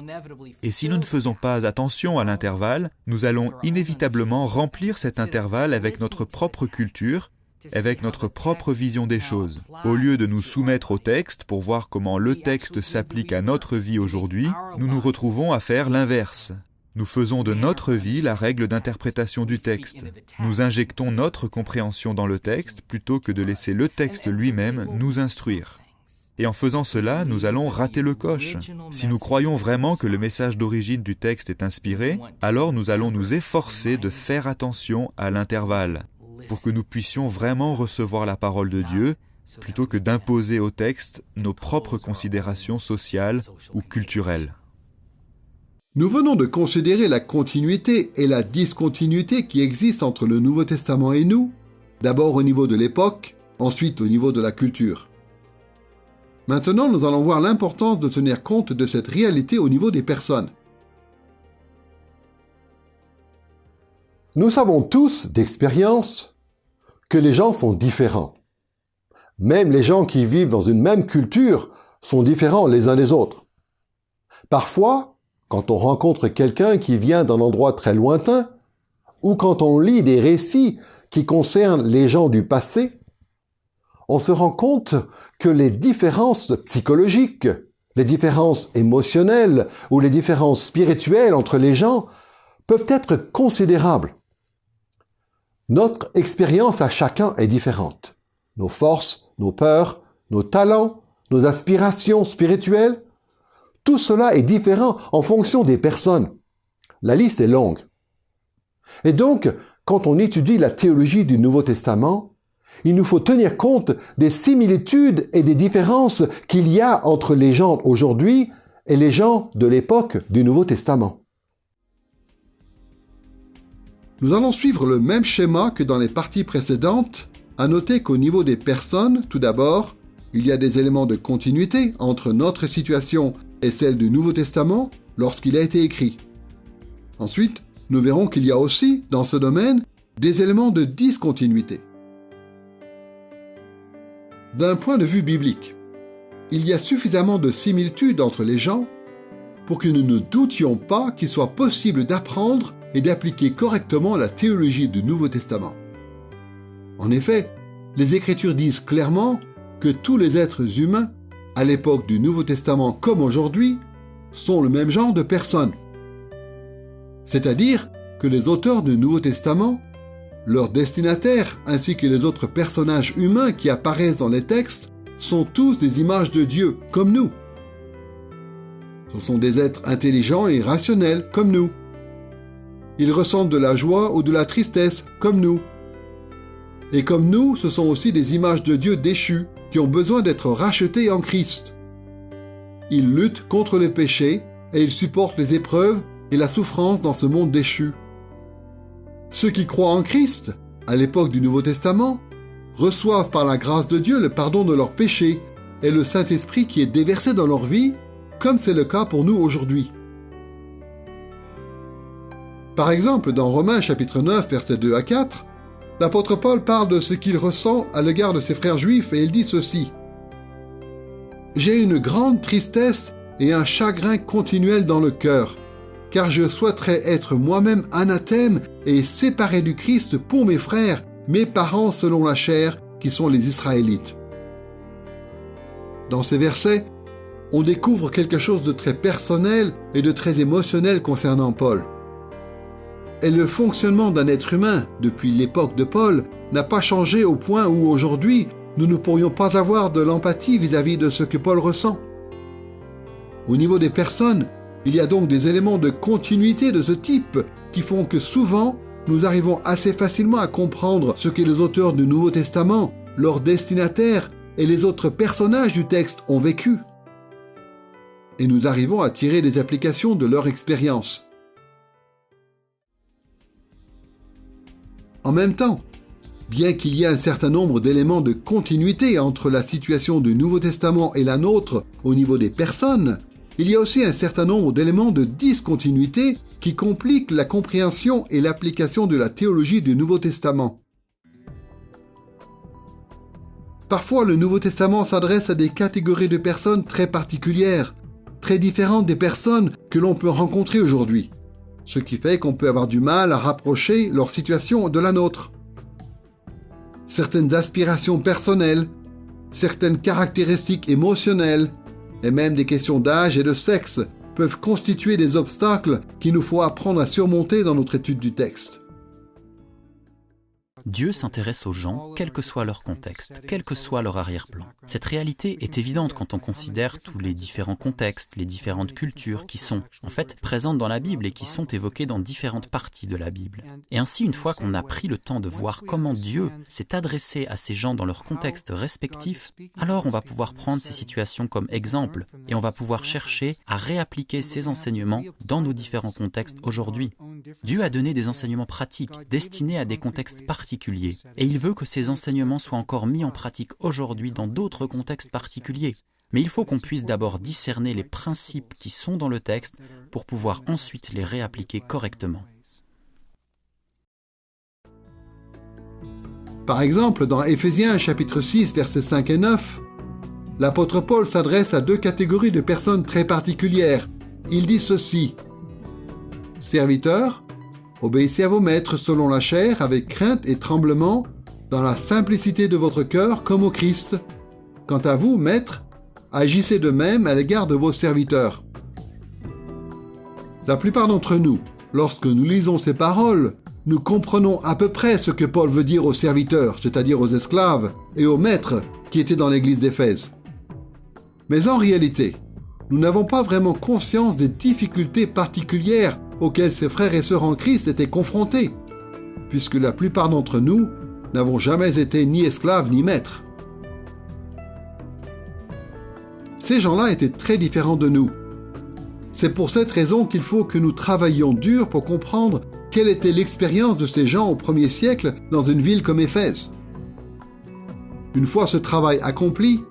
S3: Et si nous ne faisons pas attention à l'intervalle, nous allons inévitablement remplir cet intervalle avec notre propre culture, avec notre propre vision des choses. Au lieu de nous soumettre au texte pour voir comment le texte s'applique à notre vie aujourd'hui, nous nous retrouvons à faire l'inverse. Nous faisons de notre vie la règle d'interprétation du texte. Nous injectons notre compréhension dans le texte plutôt que de laisser le texte lui-même nous instruire. Et en faisant cela, nous allons rater le coche. Si nous croyons vraiment que le message d'origine du texte est inspiré, alors nous allons nous efforcer de faire attention à l'intervalle, pour que nous puissions vraiment recevoir la parole de Dieu, plutôt que d'imposer au texte nos propres considérations sociales ou culturelles.
S2: Nous venons de considérer la continuité et la discontinuité qui existent entre le Nouveau Testament et nous, d'abord au niveau de l'époque, ensuite au niveau de la culture. Maintenant, nous allons voir l'importance de tenir compte de cette réalité au niveau des personnes.
S1: Nous savons tous d'expérience que les gens sont différents. Même les gens qui vivent dans une même culture sont différents les uns des autres. Parfois, quand on rencontre quelqu'un qui vient d'un endroit très lointain, ou quand on lit des récits qui concernent les gens du passé, on se rend compte que les différences psychologiques, les différences émotionnelles ou les différences spirituelles entre les gens peuvent être considérables. Notre expérience à chacun est différente. Nos forces, nos peurs, nos talents, nos aspirations spirituelles, tout cela est différent en fonction des personnes. La liste est longue. Et donc, quand on étudie la théologie du Nouveau Testament, il nous faut tenir compte des similitudes et des différences qu'il y a entre les gens aujourd'hui et les gens de l'époque du Nouveau Testament.
S2: Nous allons suivre le même schéma que dans les parties précédentes, à noter qu'au niveau des personnes, tout d'abord, il y a des éléments de continuité entre notre situation et celle du Nouveau Testament lorsqu'il a été écrit. Ensuite, nous verrons qu'il y a aussi, dans ce domaine, des éléments de discontinuité. D'un point de vue biblique, il y a suffisamment de similitudes entre les gens pour que nous ne doutions pas qu'il soit possible d'apprendre et d'appliquer correctement la théologie du Nouveau Testament. En effet, les Écritures disent clairement que tous les êtres humains, à l'époque du Nouveau Testament comme aujourd'hui, sont le même genre de personnes. C'est-à-dire que les auteurs du Nouveau Testament, leurs destinataires ainsi que les autres personnages humains qui apparaissent dans les textes sont tous des images de Dieu, comme nous. Ce sont des êtres intelligents et rationnels, comme nous. Ils ressentent de la joie ou de la tristesse, comme nous. Et comme nous, ce sont aussi des images de Dieu déchues, qui ont besoin d'être rachetés en Christ. Ils luttent contre le péché et ils supportent les épreuves et la souffrance dans ce monde déchu. Ceux qui croient en Christ, à l'époque du Nouveau Testament, reçoivent par la grâce de Dieu le pardon de leurs péchés et le Saint-Esprit qui est déversé dans leur vie, comme c'est le cas pour nous aujourd'hui. Par exemple, dans Romains chapitre 9, versets 2 à 4, l'apôtre Paul parle de ce qu'il ressent à l'égard de ses frères juifs et il dit ceci. « J'ai une grande tristesse et un chagrin continuel dans le cœur, car je souhaiterais être moi-même anathème et séparé du Christ pour mes frères, mes parents selon la chair, qui sont les Israélites. » Dans ces versets, on découvre quelque chose de très personnel et de très émotionnel concernant Paul. Et le fonctionnement d'un être humain, depuis l'époque de Paul, n'a pas changé au point où aujourd'hui, nous ne pourrions pas avoir de l'empathie vis-à-vis de ce que Paul ressent. Au niveau des personnes, il y a donc des éléments de continuité de ce type qui font que souvent, nous arrivons assez facilement à comprendre ce que les auteurs du Nouveau Testament, leurs destinataires et les autres personnages du texte ont vécu. Et nous arrivons à tirer des applications de leur expérience. En même temps, bien qu'il y ait un certain nombre d'éléments de continuité entre la situation du Nouveau Testament et la nôtre au niveau des personnes, il y a aussi un certain nombre d'éléments de discontinuité qui compliquent la compréhension et l'application de la théologie du Nouveau Testament. Parfois, le Nouveau Testament s'adresse à des catégories de personnes très particulières, très différentes des personnes que l'on peut rencontrer aujourd'hui. Ce qui fait qu'on peut avoir du mal à rapprocher leur situation de la nôtre. Certaines aspirations personnelles, certaines caractéristiques émotionnelles, et même des questions d'âge et de sexe peuvent constituer des obstacles qu'il nous faut apprendre à surmonter dans notre étude du texte.
S4: Dieu s'intéresse aux gens, quel que soit leur contexte, quel que soit leur arrière-plan. Cette réalité est évidente quand on considère tous les différents contextes, les différentes cultures qui sont, en fait, présentes dans la Bible et qui sont évoquées dans différentes parties de la Bible. Et ainsi, une fois qu'on a pris le temps de voir comment Dieu s'est adressé à ces gens dans leur contexte respectif, alors on va pouvoir prendre ces situations comme exemple et on va pouvoir chercher à réappliquer ces enseignements dans nos différents contextes aujourd'hui. Dieu a donné des enseignements pratiques destinés à des contextes particuliers. Et il veut que ces enseignements soient encore mis en pratique aujourd'hui dans d'autres contextes particuliers. Mais il faut qu'on puisse d'abord discerner les principes qui sont dans le texte pour pouvoir ensuite les réappliquer correctement.
S2: Par exemple, dans Éphésiens chapitre 6, versets 5 et 9, l'apôtre Paul s'adresse à deux catégories de personnes très particulières. Il dit ceci: « Serviteurs, obéissez à vos maîtres selon la chair, avec crainte et tremblement, dans la simplicité de votre cœur, comme au Christ. Quant à vous, maîtres, agissez de même à l'égard de vos serviteurs. » La plupart d'entre nous, lorsque nous lisons ces paroles, nous comprenons à peu près ce que Paul veut dire aux serviteurs, c'est-à-dire aux esclaves et aux maîtres qui étaient dans l'église d'Éphèse. Mais en réalité, nous n'avons pas vraiment conscience des difficultés particulières auxquels ces frères et sœurs en Christ étaient confrontés, puisque la plupart d'entre nous n'avons jamais été ni esclaves ni maîtres. Ces gens-là étaient très différents de nous. C'est pour cette raison qu'il faut que nous travaillions dur pour comprendre quelle était l'expérience de ces gens au 1er siècle dans une ville comme Éphèse. Une fois ce travail accompli,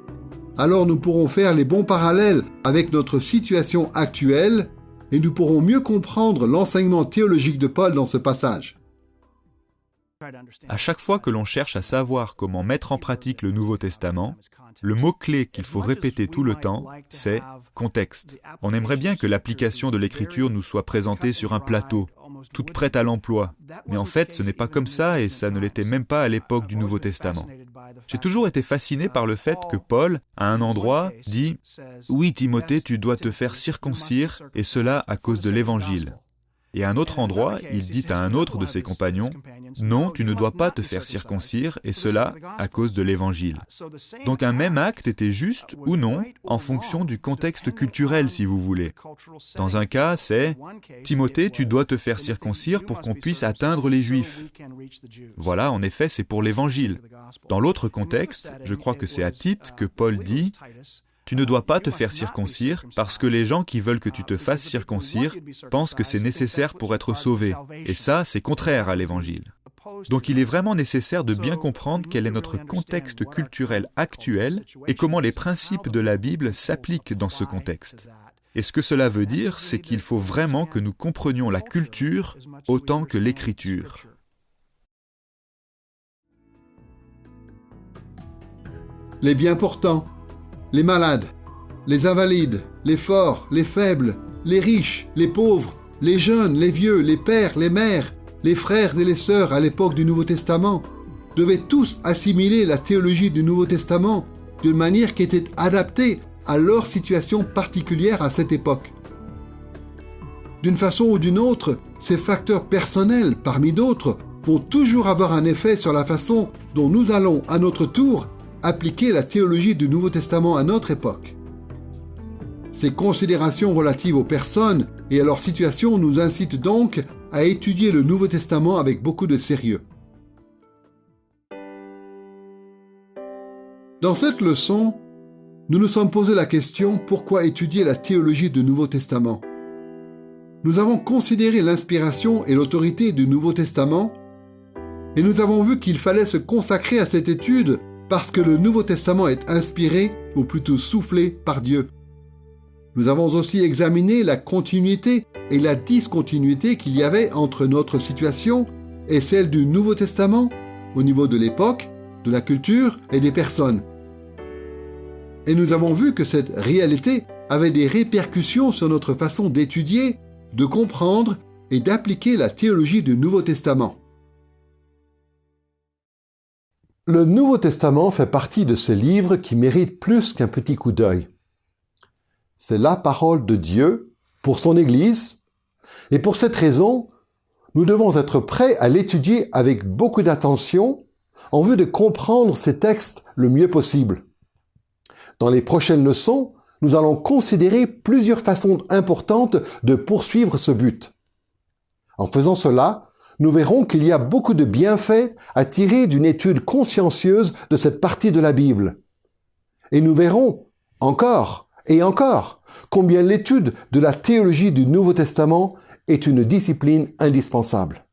S2: alors nous pourrons faire les bons parallèles avec notre situation actuelle et nous pourrons mieux comprendre l'enseignement théologique de Paul dans ce passage.
S3: À chaque fois que l'on cherche à savoir comment mettre en pratique le Nouveau Testament, le mot-clé qu'il faut répéter tout le temps, c'est « contexte ». On aimerait bien que l'application de l'Écriture nous soit présentée sur un plateau, toute prête à l'emploi. Mais en fait, ce n'est pas comme ça et ça ne l'était même pas à l'époque du Nouveau Testament. J'ai toujours été fasciné par le fait que Paul, à un endroit, dit « Oui, Timothée, tu dois te faire circoncire, et cela à cause de l'Évangile ». Et à un autre endroit, il dit à un autre de ses compagnons « Non, tu ne dois pas te faire circoncire, et cela à cause de l'Évangile ». Donc un même acte était juste ou non, en fonction du contexte culturel, si vous voulez. Dans un cas, c'est « Timothée, tu dois te faire circoncire pour qu'on puisse atteindre les Juifs ». Voilà, en effet, c'est pour l'Évangile. Dans l'autre contexte, je crois que c'est à Tite que Paul dit « Tu ne dois pas te faire circoncire parce que les gens qui veulent que tu te fasses circoncire pensent que c'est nécessaire pour être sauvé. Et ça, c'est contraire à l'Évangile. Donc il est vraiment nécessaire de bien comprendre quel est notre contexte culturel actuel et comment les principes de la Bible s'appliquent dans ce contexte. Et ce que cela veut dire, c'est qu'il faut vraiment que nous comprenions la culture autant que l'Écriture.
S2: Les bien portants, les malades, les invalides, les forts, les faibles, les riches, les pauvres, les jeunes, les vieux, les pères, les mères, les frères et les sœurs à l'époque du Nouveau Testament devaient tous assimiler la théologie du Nouveau Testament d'une manière qui était adaptée à leur situation particulière à cette époque. D'une façon ou d'une autre, ces facteurs personnels, parmi d'autres, vont toujours avoir un effet sur la façon dont nous allons, à notre tour, appliquer la théologie du Nouveau Testament à notre époque. Ces considérations relatives aux personnes et à leur situation nous incitent donc à étudier le Nouveau Testament avec beaucoup de sérieux. Dans cette leçon, nous nous sommes posé la question pourquoi étudier la théologie du Nouveau Testament. Nous avons considéré l'inspiration et l'autorité du Nouveau Testament et nous avons vu qu'il fallait se consacrer à cette étude parce que le Nouveau Testament est inspiré, ou plutôt soufflé, par Dieu. Nous avons aussi examiné la continuité et la discontinuité qu'il y avait entre notre situation et celle du Nouveau Testament, au niveau de l'époque, de la culture et des personnes. Et nous avons vu que cette réalité avait des répercussions sur notre façon d'étudier, de comprendre et d'appliquer la théologie du Nouveau Testament.
S1: Le Nouveau Testament fait partie de ces livres qui méritent plus qu'un petit coup d'œil. C'est la parole de Dieu pour son Église, et pour cette raison, nous devons être prêts à l'étudier avec beaucoup d'attention en vue de comprendre ces textes le mieux possible. Dans les prochaines leçons, nous allons considérer plusieurs façons importantes de poursuivre ce but. En faisant cela, nous verrons qu'il y a beaucoup de bienfaits à tirer d'une étude consciencieuse de cette partie de la Bible. Et nous verrons encore et encore combien l'étude de la théologie du Nouveau Testament est une discipline indispensable.